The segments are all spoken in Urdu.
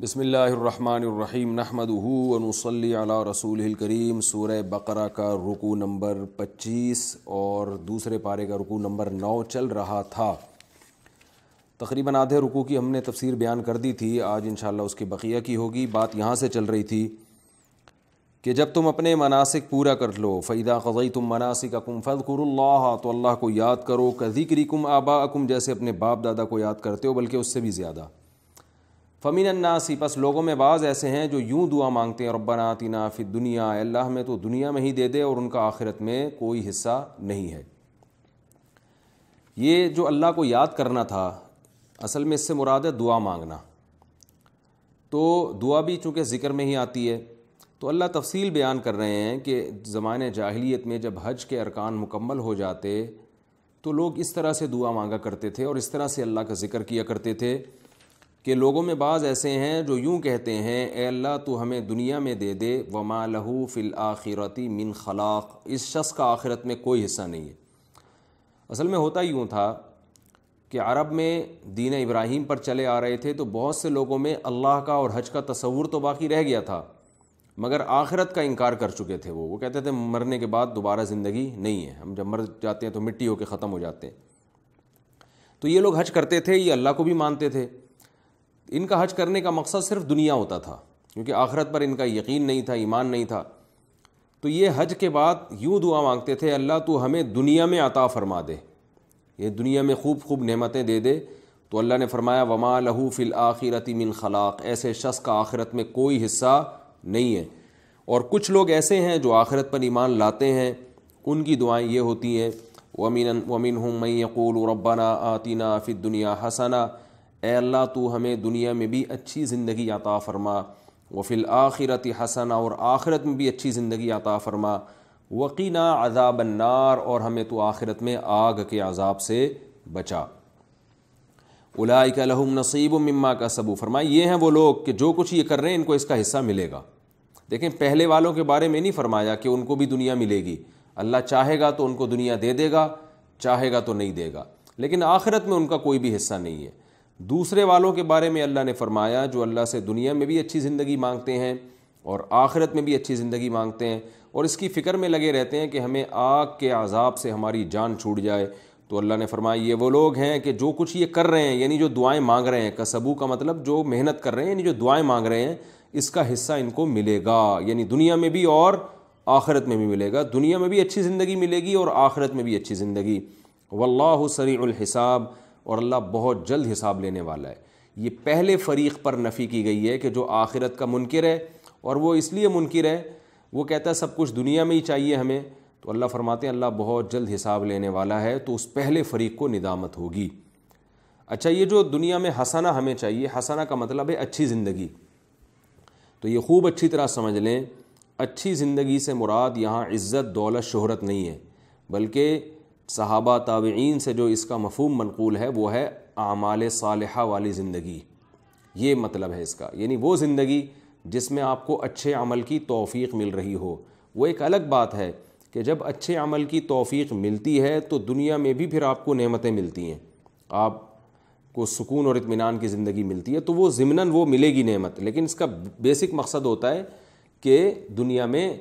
بسم اللہ الرحمن الرحیم نحمدہ ونصلی علی رسولہ الکریم۔ سورہ بقرہ کا رکوع نمبر 25 اور دوسرے پارے کا رکوع نمبر 9 چل رہا تھا۔ تقریباً آدھے رکوع کی ہم نے تفسیر بیان کر دی تھی، آج انشاءاللہ اس کی بقیہ کی ہوگی۔ بات یہاں سے چل رہی تھی کہ جب تم اپنے مناسک پورا کر لو، فَإِذَا قَضَيْتُم مَنَاسِكَكُمْ فَاذْكُرُوا اللَّهَ، تو اللہ کو یاد کرو، كَذِكْرِكُمْ آبَاءَكُمْ، جیسے اپنے باپ دادا کو یاد کرتے ہو بلکہ اس سے بھی زیادہ۔ فَمِنَ النَّاسِ، پس لوگوں میں بعض ایسے ہیں جو یوں دعا مانگتے ہیں، رَبَّنَا آتِنَا فِی الدُّنْیَا، اے اللہ ہمیں تو دنیا میں ہی دے دے، اور ان کا آخرت میں کوئی حصہ نہیں ہے۔ یہ جو اللہ کو یاد کرنا تھا، اصل میں اس سے مراد ہے دعا مانگنا۔ تو دعا بھی چونکہ ذکر میں ہی آتی ہے، تو اللہ تفصیل بیان کر رہے ہیں کہ زمانے جاہلیت میں جب حج کے ارکان مکمل ہو جاتے تو لوگ اس طرح سے دعا مانگا کرتے تھے اور اس طرح سے اللہ کا ذکر کیا کرتے تھے کہ لوگوں میں بعض ایسے ہیں جو یوں کہتے ہیں، اے اللہ تو ہمیں دنیا میں دے دے، وما لہ فی الآخرۃ من خلاق، اس شخص کا آخرت میں کوئی حصہ نہیں ہے۔ اصل میں ہوتا یوں تھا کہ عرب میں دین ابراہیم پر چلے آ رہے تھے، تو بہت سے لوگوں میں اللہ کا اور حج کا تصور تو باقی رہ گیا تھا، مگر آخرت کا انکار کر چکے تھے۔ وہ کہتے تھے مرنے کے بعد دوبارہ زندگی نہیں ہے، ہم جب مر جاتے ہیں تو مٹی ہو کے ختم ہو جاتے ہیں۔ تو یہ لوگ حج کرتے تھے، یہ اللہ کو بھی مانتے تھے۔ ان کا حج کرنے کا مقصد صرف دنیا ہوتا تھا، کیونکہ آخرت پر ان کا یقین نہیں تھا، ایمان نہیں تھا۔ تو یہ حج کے بعد یوں دعا مانگتے تھے، اللہ تو ہمیں دنیا میں عطا فرما دے، یہ دنیا میں خوب خوب نعمتیں دے دے۔ تو اللہ نے فرمایا، وما لہ فی الآخرۃ من خلاق، ایسے شخص کا آخرت میں کوئی حصہ نہیں ہے۔ اور کچھ لوگ ایسے ہیں جو آخرت پر ایمان لاتے ہیں، ان کی دعائیں یہ ہوتی ہیں، وَمِنْهُم مَّن يَقُولُ رَبَّنَا آتِنَا فِی الدُّنْیَا حَسَنَةً، اے اللہ تو ہمیں دنیا میں بھی اچھی زندگی عطا فرما، وفی الآخرۃ حسنہ، اور آخرت میں بھی اچھی زندگی عطا فرما، وقنا عذاب النار، اور ہمیں تو آخرت میں آگ کے عذاب سے بچا۔ اولئک لہم نصیب مما کسبوا، فرمایا یہ ہیں وہ لوگ کہ جو کچھ یہ کر رہے ہیں ان کو اس کا حصہ ملے گا۔ دیکھیں پہلے والوں کے بارے میں نہیں فرمایا کہ ان کو بھی دنیا ملے گی، اللہ چاہے گا تو ان کو دنیا دے دے گا، چاہے گا تو نہیں دے گا، لیکن آخرت میں ان کا کوئی بھی حصہ نہیں ہے۔ دوسرے والوں کے بارے میں اللہ نے فرمایا جو اللہ سے دنیا میں بھی اچھی زندگی مانگتے ہیں اور آخرت میں بھی اچھی زندگی مانگتے ہیں، اور اس کی فکر میں لگے رہتے ہیں کہ ہمیں آگ کے عذاب سے ہماری جان چھوٹ جائے، تو اللہ نے فرمایا یہ وہ لوگ ہیں کہ جو کچھ یہ کر رہے ہیں، یعنی جو دعائیں مانگ رہے ہیں، کسبو کا مطلب جو محنت کر رہے ہیں، یعنی جو دعائیں مانگ رہے ہیں، اس کا حصہ ان کو ملے گا، یعنی دنیا میں بھی اور آخرت میں بھی ملے گا، دنیا میں بھی اچھی زندگی ملے گی اور آخرت میں بھی اچھی زندگی۔ واللہ سریع الحساب، اور اللہ بہت جلد حساب لینے والا ہے۔ یہ پہلے فریق پر نفی کی گئی ہے کہ جو آخرت کا منکر ہے، اور وہ اس لیے منکر ہے، وہ کہتا ہے سب کچھ دنیا میں ہی چاہیے ہمیں، تو اللہ فرماتے ہیں اللہ بہت جلد حساب لینے والا ہے، تو اس پہلے فریق کو ندامت ہوگی۔ اچھا، یہ جو دنیا میں حسنہ ہمیں چاہیے، حسنہ کا مطلب ہے اچھی زندگی، تو یہ خوب اچھی طرح سمجھ لیں، اچھی زندگی سے مراد یہاں عزت، دولت، شہرت نہیں ہے، بلکہ صحابہ تابعین سے جو اس کا مفہوم منقول ہے وہ ہے اعمال صالحہ والی زندگی، یہ مطلب ہے اس کا، یعنی وہ زندگی جس میں آپ کو اچھے عمل کی توفیق مل رہی ہو۔ وہ ایک الگ بات ہے کہ جب اچھے عمل کی توفیق ملتی ہے تو دنیا میں بھی پھر آپ کو نعمتیں ملتی ہیں، آپ کو سکون اور اطمینان کی زندگی ملتی ہے، تو وہ ضمناً وہ ملے گی نعمت، لیکن اس کا بیسک مقصد ہوتا ہے کہ دنیا میں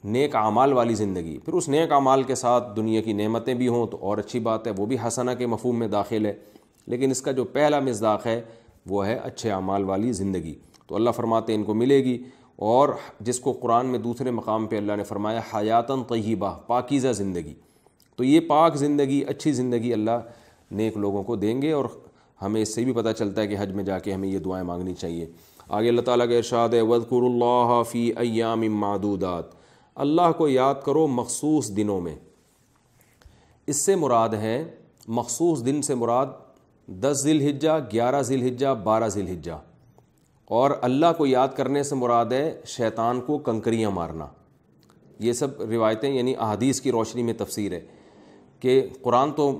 نیک اعمال والی زندگی، پھر اس نیک اعمال کے ساتھ دنیا کی نعمتیں بھی ہوں تو اور اچھی بات ہے، وہ بھی حسنہ کے مفہوم میں داخل ہے، لیکن اس کا جو پہلا مصداق ہے وہ ہے اچھے اعمال والی زندگی، تو اللہ فرماتے ہیں ان کو ملے گی۔ اور جس کو قرآن میں دوسرے مقام پہ اللہ نے فرمایا حیاتاً طیبہ، پاکیزہ زندگی، تو یہ پاک زندگی، اچھی زندگی اللہ نیک لوگوں کو دیں گے، اور ہمیں اس سے بھی پتہ چلتا ہے کہ حج میں جا کے ہمیں یہ دعائیں مانگنی چاہیے۔ آگے اللہ تعالیٰ کا ارشاد ہے وَاذْكُرُوا اللَّهَ فِي أَيَّامٍ مَّعْدُودَاتٍ، اللہ کو یاد کرو مخصوص دنوں میں۔ اس سے مراد ہے، مخصوص دن سے مراد 10 ذی الحجہ، 11 ذی الحجہ، 12 ذی الحجہ، اور اللہ کو یاد کرنے سے مراد ہے شیطان کو کنکریاں مارنا۔ یہ سب روایتیں یعنی احادیث کی روشنی میں تفسیر ہے کہ قرآن تو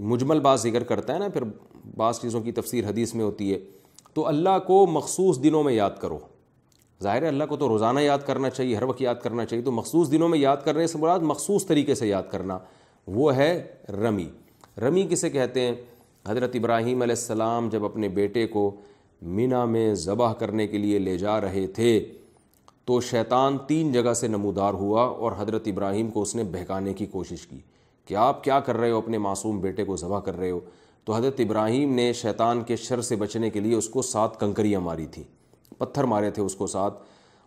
مجمل بات ذکر کرتا ہے نا، پھر بعض چیزوں کی تفسیر حدیث میں ہوتی ہے، تو اللہ کو مخصوص دنوں میں یاد کرو۔ ظاہر ہے اللہ کو تو روزانہ یاد کرنا چاہیے، ہر وقت یاد کرنا چاہیے، تو مخصوص دنوں میں یاد کرنے سے مراد مخصوص طریقے سے یاد کرنا، وہ ہے رمی۔ رمی کسے کہتے ہیں؟ حضرت ابراہیم علیہ السلام جب اپنے بیٹے کو مینا میں ذبح کرنے کے لیے لے جا رہے تھے تو شیطان 3 جگہ سے نمودار ہوا اور حضرت ابراہیم کو اس نے بہکانے کی کوشش کی کہ آپ کیا کر رہے ہو، اپنے معصوم بیٹے کو ذبح کر رہے ہو۔ تو حضرت ابراہیم نے شیطان کے شر سے بچنے کے لیے اس کو 7 کنکریاں ماری تھیں، پتھر مارے تھے اس کو 7،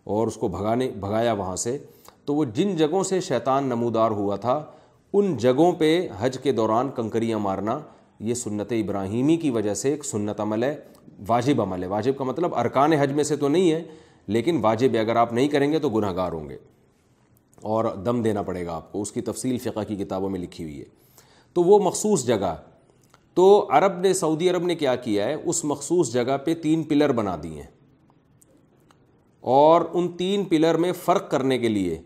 اور اس کو بھگایا وہاں سے۔ تو وہ جن جگہوں سے شیطان نمودار ہوا تھا ان جگہوں پہ حج کے دوران کنکریاں مارنا یہ سنت ابراہیمی کی وجہ سے ایک سنت عمل ہے، واجب عمل ہے۔ واجب کا مطلب ارکان حج میں سے تو نہیں ہے لیکن واجب ہے، اگر آپ نہیں کریں گے تو گناہ گار ہوں گے اور دم دینا پڑے گا آپ کو، اس کی تفصیل فقہ کی کتابوں میں لکھی ہوئی ہے۔ تو وہ مخصوص جگہ، تو سعودی عرب نے کیا کیا ہے، اس مخصوص جگہ پہ 3 پلر بنا دیے ہیں، اور ان 3 پلر میں فرق کرنے کے لیے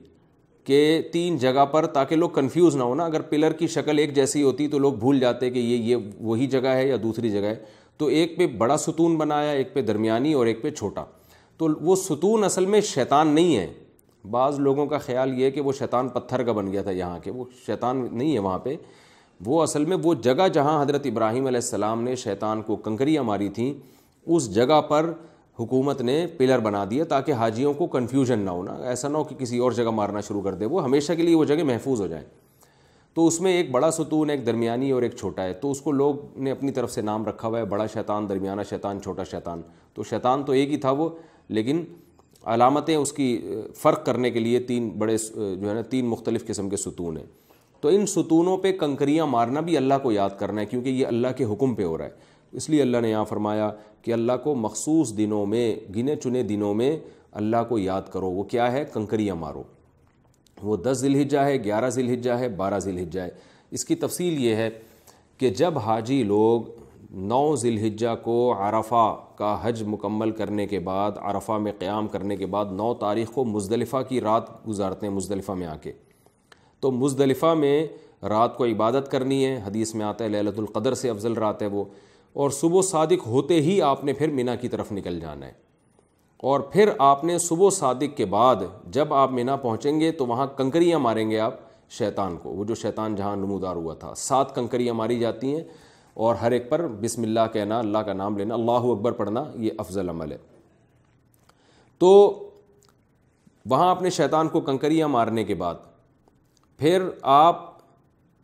کہ 3 جگہ پر، تاکہ لوگ کنفیوز نہ ہونا، اگر پلر کی شکل ایک جیسی ہوتی تو لوگ بھول جاتے کہ یہ وہی جگہ ہے یا دوسری جگہ ہے، تو ایک پہ بڑا ستون بنایا، ایک پہ درمیانی اور ایک پہ چھوٹا۔ تو وہ ستون اصل میں شیطان نہیں ہے، بعض لوگوں کا خیال یہ ہے کہ وہ شیطان پتھر کا بن گیا تھا یہاں کے، وہ شیطان نہیں ہے وہاں پہ، وہ اصل میں وہ جگہ جہاں حضرت ابراہیم علیہ السلام نے شیطان کو کنکریاں ماری تھیں اس جگہ پر حکومت نے پلر بنا دیے تاکہ حاجیوں کو کنفیوژن نہ ہونا، ایسا نہ ہو کہ کسی اور جگہ مارنا شروع کر دے، وہ ہمیشہ کے لیے وہ جگہ محفوظ ہو جائے۔ تو اس میں ایک بڑا ستون، ایک درمیانی اور ایک چھوٹا ہے، تو اس کو لوگ نے اپنی طرف سے نام رکھا ہوا ہے، بڑا شیطان، درمیانہ شیطان، چھوٹا شیطان۔ تو شیطان تو ایک ہی تھا وہ، لیکن علامتیں اس کی فرق کرنے کے لیے 3 بڑے جو ہے نا 3 مختلف قسم کے ستون ہیں۔ تو ان ستونوں پہ کنکریاں مارنا بھی اللہ کو یاد کرنا ہے، کیونکہ یہ اللہ کے حکم پہ ہو رہا ہے، اس لیے اللہ نے یہاں فرمایا کہ اللہ کو مخصوص دنوں میں، گنے چنے دنوں میں اللہ کو یاد کرو۔ وہ کیا ہے؟ کنکریاں مارو۔ وہ 10 ذی الحجہ ہے، 11 ذی الحجہ ہے، 12 ذی الحجہ ہے۔ اس کی تفصیل یہ ہے کہ جب حاجی لوگ 9 ذی الحجہ کو عرفہ کا حج مکمل کرنے کے بعد، عرفہ میں قیام کرنے کے بعد 9 تاریخ کو مزدلفہ کی رات گزارتے ہیں، مزدلفہ میں آ کے، تو مزدلفہ میں رات کو عبادت کرنی ہے، حدیث میں آتا ہے لیلۃ القدر سے افضل رات ہے وہ، اور صبح صادق ہوتے ہی آپ نے پھر مینا کی طرف نکل جانا ہے، اور پھر آپ نے صبح صادق کے بعد جب آپ مینا پہنچیں گے تو وہاں کنکریاں ماریں گے آپ شیطان کو، وہ جو شیطان جہاں نمودار ہوا تھا، 7 کنکریاں ماری جاتی ہیں، اور ہر ایک پر بسم اللہ کہنا، اللہ کا نام لینا، اللہ اکبر پڑھنا، یہ افضل عمل ہے۔ تو وہاں اپنے شیطان کو کنکریاں مارنے کے بعد پھر آپ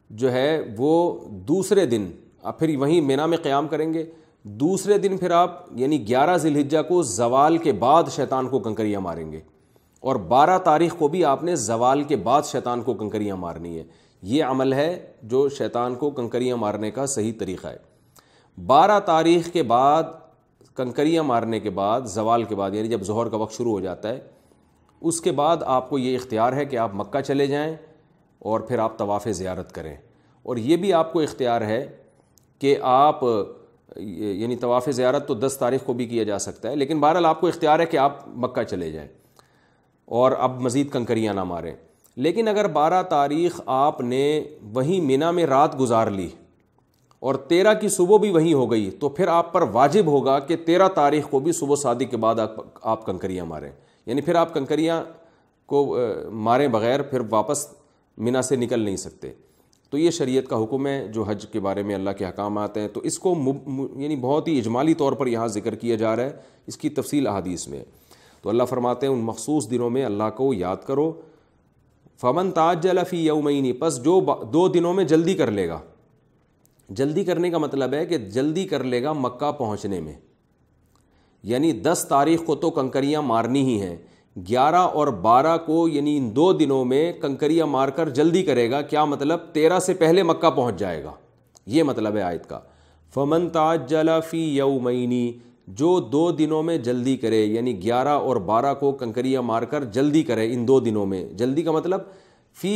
جو ہے وہ دوسرے دن آپ پھر وہیں مینا میں قیام کریں گے، دوسرے دن پھر آپ یعنی 11 ذی الحجہ کو زوال کے بعد شیطان کو کنکریاں ماریں گے، اور 12 تاریخ کو بھی آپ نے زوال کے بعد شیطان کو کنکریاں مارنی ہے۔ یہ عمل ہے جو شیطان کو کنکریاں مارنے کا صحیح طریقہ ہے۔ 12 تاریخ کے بعد کنکریاں مارنے کے بعد، زوال کے بعد، یعنی جب ظہر کا وقت شروع ہو جاتا ہے، اس کے بعد آپ کو یہ اختیار ہے کہ آپ مکہ چلے جائیں اور پھر آپ طواف زیارت کریں، اور یہ بھی آپ کو اختیار ہے کہ آپ یعنی طواف زیارت تو 10 تاریخ کو بھی کیا جا سکتا ہے، لیکن بہرحال آپ کو اختیار ہے کہ آپ مکہ چلے جائیں اور اب مزید کنکریاں نہ ماریں۔ لیکن اگر 12 تاریخ آپ نے وہیں مینا میں رات گزار لی اور 13 کی صبح بھی وہیں ہو گئی تو پھر آپ پر واجب ہوگا کہ 13 تاریخ کو بھی صبح صادق کے بعد آپ کنکریاں ماریں، یعنی پھر آپ کنکریاں کو مارے بغیر پھر واپس مینا سے نکل نہیں سکتے۔ تو یہ شریعت کا حکم ہے جو حج کے بارے میں اللہ کے احکامات ہیں، تو اس کو یعنی بہت ہی اجمالی طور پر یہاں ذکر کیا جا رہا ہے، اس کی تفصیل احادیث میں۔ تو اللہ فرماتے ہیں ان مخصوص دنوں میں اللہ کو یاد کرو۔ فمن تعجل فی یومین، پس جو 2 دنوں میں جلدی کر لے گا، جلدی کرنے کا مطلب ہے کہ جلدی کر لے گا مکہ پہنچنے میں، یعنی 10 تاریخ کو تو کنکریاں مارنی ہی ہیں، 11 اور 12 کو یعنی ان 2 دنوں میں کنکریاں مار کر جلدی کرے گا، کیا مطلب 13 سے پہلے مکہ پہنچ جائے گا، یہ مطلب ہے آیت کا۔ فمن تعجل فی یومین، جو 2 دنوں میں جلدی کرے، یعنی 11 اور 12 کو کنکریاں مار کر جلدی کرے ان 2 دنوں میں، جلدی کا مطلب فی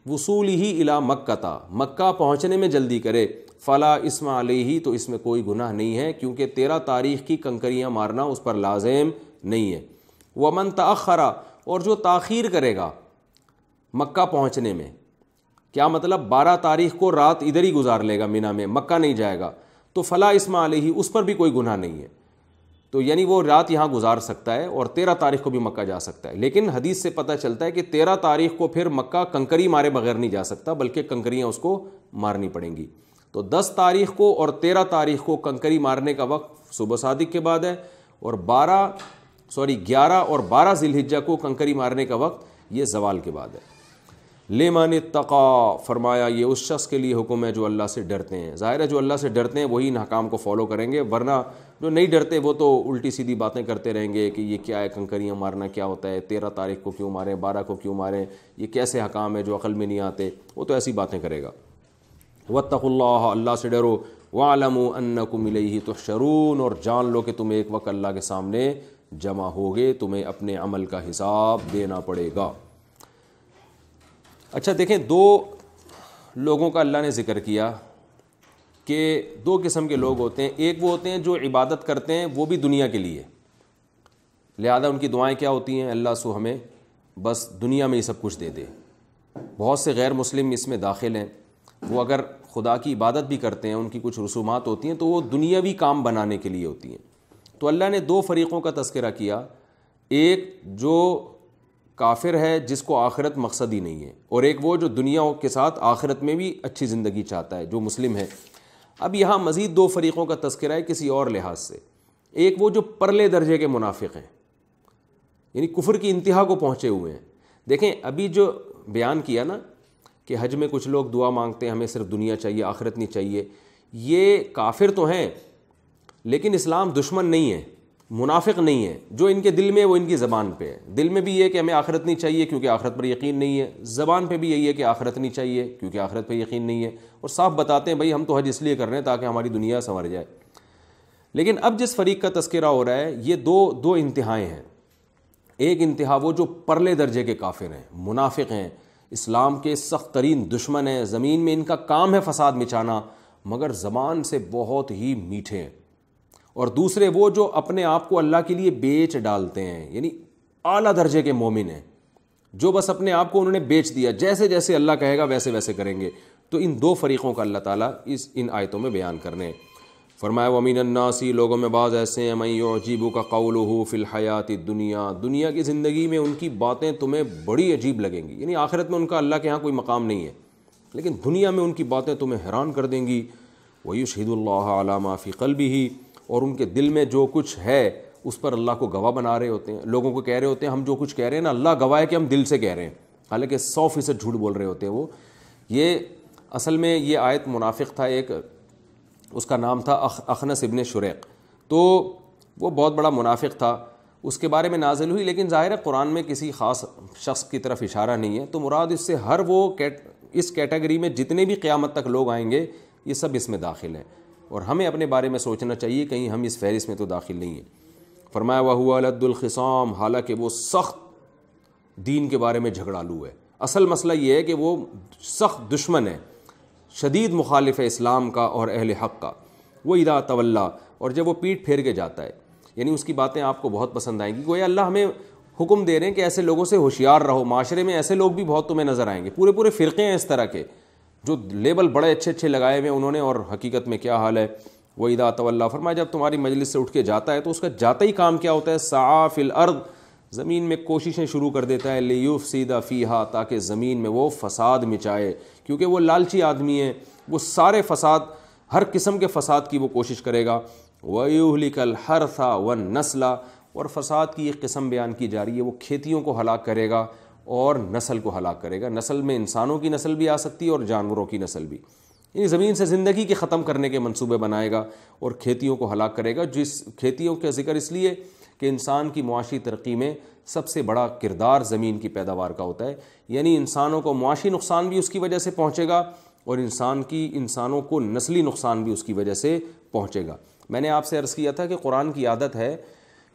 وصولہ الی مکہ، مکہ پہنچنے میں جلدی کرے، فلا اسم علیہ، تو اس میں کوئی گناہ نہیں ہے، کیونکہ 13 تاریخ کی کنکریاں مارنا اس پر لازم نہیں ہے۔ ومن تأخر، اور جو تاخیر کرے گا مکہ پہنچنے میں، کیا مطلب 12 تاریخ کو رات ادھر ہی گزار لے گا مینا میں، مکہ نہیں جائے گا، تو فلا اسم علیہ، اس پر بھی کوئی گناہ نہیں ہے، تو یعنی وہ رات یہاں گزار سکتا ہے اور 13 تاریخ کو بھی مکہ جا سکتا ہے۔ لیکن حدیث سے پتہ چلتا ہے کہ 13 تاریخ کو پھر مکہ کنکری مارے بغیر نہیں جا سکتا، بلکہ کنکریاں اس کو مارنی پڑیں گی۔ تو 10 تاریخ کو اور 13 تاریخ کو کنکری مارنے کا وقت صبح صادق کے بعد ہے، اور 11 اور 12 ذی الحجہ کو کنکری مارنے کا وقت یہ زوال کے بعد ہے۔ لمن اتقا، فرمایا یہ اس شخص کے لیے حکم ہے جو اللہ سے ڈرتے ہیں۔ ظاہر ہے جو اللہ سے ڈرتے ہیں وہی ان حکام کو فالو کریں گے، ورنہ جو نہیں ڈرتے وہ تو الٹی سیدھی باتیں کرتے رہیں گے کہ یہ کیا ہے، کنکریاں مارنا کیا ہوتا ہے، 13 تاریخ کو کیوں ماریں، 12 کو کیوں ماریں، یہ کیسے حکام ہے جو عقل میں نہیں آتے، وہ تو ایسی باتیں کرے گا۔ واتقوا اللہ، اللہ سے ڈرو، واعلموا انکم الیہ تحشرون، اور جان لو کہ تم ایک وقت اللہ کے سامنے جمع ہوگے، تمہیں اپنے عمل کا حساب دینا پڑے گا۔ اچھا دیکھیں، 2 لوگوں کا اللہ نے ذکر کیا کہ 2 قسم کے لوگ ہوتے ہیں۔ ایک وہ ہوتے ہیں جو عبادت کرتے ہیں، وہ بھی دنیا کے لیے، لہذا ان کی دعائیں کیا ہوتی ہیں، اللہ سو ہمیں بس دنیا میں ہی سب کچھ دے دے۔ بہت سے غیر مسلم اس میں داخل ہیں، وہ اگر خدا کی عبادت بھی کرتے ہیں، ان کی کچھ رسومات ہوتی ہیں تو وہ دنیاوی کام بنانے کے لیے ہوتی ہیں۔ تو اللہ نے 2 فریقوں کا تذکرہ کیا، ایک جو کافر ہے جس کو آخرت مقصد ہی نہیں ہے، اور ایک وہ جو دنیا کے ساتھ آخرت میں بھی اچھی زندگی چاہتا ہے، جو مسلم ہے۔ اب یہاں مزید 2 فریقوں کا تذکرہ ہے کسی اور لحاظ سے۔ ایک وہ جو پرلے درجے کے منافق ہیں، یعنی کفر کی انتہا کو پہنچے ہوئے ہیں۔ دیکھیں ابھی جو بیان کیا نا کہ حج میں کچھ لوگ دعا مانگتے ہیں ہمیں صرف دنیا چاہیے، آخرت نہیں چاہیے، یہ کافر تو ہیں لیکن اسلام دشمن نہیں ہے، منافق نہیں ہے۔ جو ان کے دل میں وہ ان کی زبان پہ ہے، دل میں بھی یہ کہ ہمیں آخرت نہیں چاہیے کیونکہ آخرت پر یقین نہیں ہے، زبان پہ بھی یہی ہے کہ آخرت نہیں چاہیے کیونکہ آخرت پہ یقین نہیں ہے، اور صاف بتاتے ہیں بھائی ہم تو حج اس لیے کر رہے ہیں تاکہ ہماری دنیا سنور جائے۔ لیکن اب جس فریق کا تذکرہ ہو رہا ہے یہ دو انتہائیں ہیں۔ ایک انتہا وہ جو پرلے درجے کے کافر ہیں، منافق ہیں، اسلام کے سخت ترین دشمن ہیں، زمین میں ان کا کام ہے فساد مچانا، مگر زبان سے بہت ہی میٹھے ہیں۔ اور دوسرے وہ جو اپنے آپ کو اللہ کے لیے بیچ ڈالتے ہیں، یعنی اعلیٰ درجے کے مومن ہیں، جو بس اپنے آپ کو انہوں نے بیچ دیا، جیسے جیسے اللہ کہے گا ویسے ویسے کریں گے۔ تو ان 2 فریقوں کا اللہ تعالیٰ ان آیتوں میں بیان کرنے ہیں۔ فرمایا وَمِنَ النَّاسِ، لوگوں میں بعض ایسے ہیں، مَن يُعْجِبُكَ قَوْلُهُ فِي الْحَيَاةِ الدُّنْيَا، دنیا کی زندگی میں ان کی باتیں تمہیں بڑی عجیب لگیں گی، یعنی آخرت میں ان کا اللہ کے ہاں کوئی مقام نہیں ہے، لیکن دنیا میں ان کی باتیں تمہیں حیران کر دیں گی۔ وَيُشْهِدُ اللَّهَ عَلَى مَا فِي قَلْبِهِ، اور ان کے دل میں جو کچھ ہے اس پر اللہ کو گواہ بنا رہے ہوتے ہیں، لوگوں کو کہہ رہے ہوتے ہیں ہم جو کچھ کہہ رہے ہیں نا اللہ گواہ ہے کہ ہم دل سے کہہ رہے ہیں، حالانکہ 100% جھوٹ بول رہے ہوتے ہیں وہ۔ یہ اصل میں یہ آیت منافق تھا ایک، اس کا نام تھا اخنس ابن شریق، تو وہ بہت بڑا منافق تھا، اس کے بارے میں نازل ہوئی، لیکن ظاہر ہے قرآن میں کسی خاص شخص کی طرف اشارہ نہیں ہے، تو مراد اس سے ہر وہ اس کیٹیگری میں جتنے بھی قیامت تک لوگ آئیں گے یہ سب اس میں داخل ہیں، اور ہمیں اپنے بارے میں سوچنا چاہیے کہیں ہم اس فہرست میں تو داخل نہیں ہیں۔ فرمایا وَهُوَ لَدُّ الْخِصَامِ، حالانکہ وہ سخت دین کے بارے میں جھگڑالو ہے۔ اصل مسئلہ یہ ہے کہ وہ سخت دشمن ہے، شدید مخالف ہے اسلام کا اور اہل حق کا۔ وَإِذَا تَوَلَّىٰ، اور جب وہ پیٹھ پھیر کے جاتا ہے، یعنی اس کی باتیں آپ کو بہت پسند آئیں گی، گویا اللہ ہمیں حکم دے رہے ہیں کہ ایسے لوگوں سے ہوشیار رہو، معاشرے میں ایسے لوگ بھی بہت تمہیں نظر آئیں گے، پورے فرقے ہیں اس طرح کے جو لیبل بڑے اچھے لگائے ہوئے انہوں نے، اور حقیقت میں کیا حال ہے۔ وَإِذَا تَوَلَّىٰ، فرمایا جب تمہاری مجلس سے اٹھ کے جاتا ہے تو اس کا جاتا ہی کام کیا ہوتا ہے، سعیٰ فی الارض، زمین میں کوششیں شروع کر دیتا ہے، لیفسد فیہا، تاکہ زمین میں وہ فساد مچائے، کیونکہ وہ لالچی آدمی ہے، وہ سارے فساد، ہر قسم کے فساد کی وہ کوشش کرے گا۔ وَيُهْلِكَ الْحَرْثَ وَالنَّسْلَ، اور فساد کی ایک قسم بیان کی جا رہی ہے، وہ کھیتیوں کو ہلاک کرے گا اور نسل کو ہلاک کرے گا۔ نسل میں انسانوں کی نسل بھی آ سکتی ہے اور جانوروں کی نسل بھی، یعنی زمین سے زندگی کے ختم کرنے کے منصوبے بنائے گا اور کھیتیوں کو ہلاک کرے گا۔ جس کھیتیوں کا ذکر اس لیے کہ انسان کی معاشی ترقی میں سب سے بڑا کردار زمین کی پیداوار کا ہوتا ہے، یعنی انسانوں کو معاشی نقصان بھی اس کی وجہ سے پہنچے گا اور انسانوں کو نسلی نقصان بھی اس کی وجہ سے پہنچے گا۔ میں نے آپ سے عرض کیا تھا کہ قرآن کی عادت ہے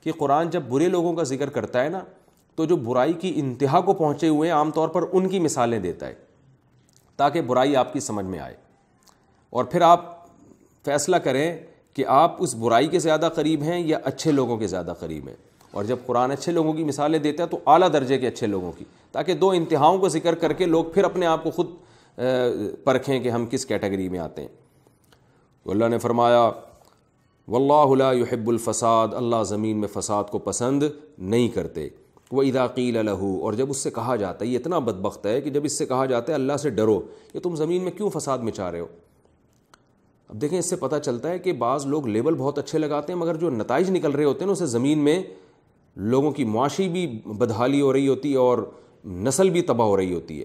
کہ قرآن جب برے لوگوں کا ذکر کرتا ہے نا تو جو برائی کی انتہا کو پہنچے ہوئے ہیں عام طور پر ان کی مثالیں دیتا ہے تاکہ برائی آپ کی سمجھ میں آئے، اور پھر آپ فیصلہ کریں کہ آپ اس برائی کے زیادہ قریب ہیں یا اچھے لوگوں کے زیادہ قریب ہیں۔ اور جب قرآن اچھے لوگوں کی مثالیں دیتا ہے تو اعلیٰ درجے کے اچھے لوگوں کی، تاکہ 2 انتہاؤں کو ذکر کر کے لوگ پھر اپنے آپ کو خود پرکھیں کہ ہم کس کیٹیگری میں آتے ہیں۔ تو اللہ نے فرمایا واللہ لا يحب الفساد، اللہ زمین میں فساد کو پسند نہیں کرتے۔ وَإِذَا قِيلَ لَهُ، اور جب اس سے کہا جاتا ہے، یہ اتنا بدبخت ہے کہ جب اس سے کہا جاتا ہے اللہ سے ڈرو، کہ تم زمین میں کیوں فساد مچا رہے ہو، اب دیکھیں اس سے پتہ چلتا ہے کہ بعض لوگ لیبل بہت اچھے لگاتے ہیں مگر جو نتائج نکل رہے ہوتے ہیں نا اسے زمین میں لوگوں کی معاشی بھی بدحالی ہو رہی ہوتی ہے اور نسل بھی تباہ ہو رہی ہوتی ہے.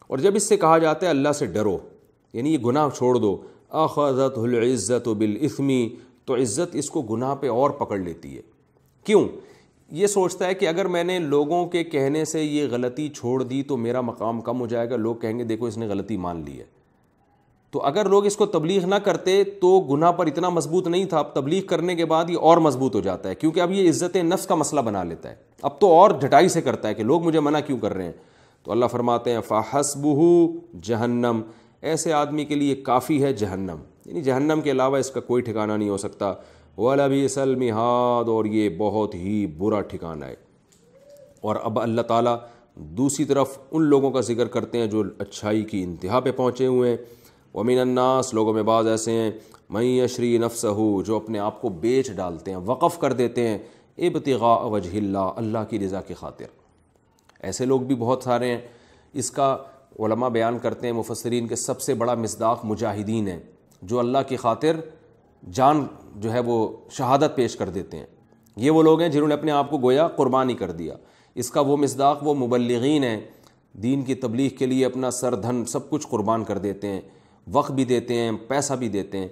اور جب اس سے کہا جاتا ہے اللہ سے ڈرو، یعنی یہ گناہ چھوڑ دو، اخذتہ العزت بالاثم، تو عزت اس کو گناہ پہ اور پکڑ لیتی ہے. کیوں؟ یہ سوچتا ہے کہ اگر میں نے لوگوں کے کہنے سے یہ غلطی چھوڑ دی تو میرا مقام کم ہو جائے گا، لوگ کہیں گے دیکھو اس نے غلطی مان لی ہے. تو اگر لوگ اس کو تبلیغ نہ کرتے تو گناہ پر اتنا مضبوط نہیں تھا، اب تبلیغ کرنے کے بعد یہ اور مضبوط ہو جاتا ہے، کیونکہ اب یہ عزت نفس کا مسئلہ بنا لیتا ہے، اب تو اور ڈھٹائی سے کرتا ہے کہ لوگ مجھے منع کیوں کر رہے ہیں. تو اللہ فرماتے ہیں فَحَسْبُهُ جہنم، ایسے آدمی کے لیے کافی ہے جہنم، یعنی جہنم کے علاوہ اس کا کوئی ٹھکانہ نہیں ہو سکتا. وَلَبِئْسَ الْمِہَادُ، اور یہ بہت ہی برا ٹھکانہ ہے. اور اب اللہ تعالیٰ دوسری طرف ان لوگوں کا ذکر کرتے ہیں جو اچھائی کی انتہا پہ پہنچے ہوئے ہیں. وَمِنَ النَّاسِ، لوگوں میں بعض ایسے ہیں، مَن یشری نفسہ، جو اپنے آپ کو بیچ ڈالتے ہیں، وقف کر دیتے ہیں، ابتغاء وجہ اللہ، اللہ کی رضا کی خاطر. ایسے لوگ بھی بہت سارے ہیں. اس کا علماء بیان کرتے ہیں مفسرین کے سب سے بڑا مصداق مجاہدین ہیں جو اللہ کی خاطر جان جو ہے وہ شہادت پیش کر دیتے ہیں. یہ وہ لوگ ہیں جنہوں نے اپنے آپ کو گویا قربانی کر دیا. اس کا وہ مصداق وہ مبلغین ہیں، دین کی تبلیغ کے لیے اپنا سر دھن سب کچھ قربان کر دیتے ہیں، وقت بھی دیتے ہیں، پیسہ بھی دیتے ہیں.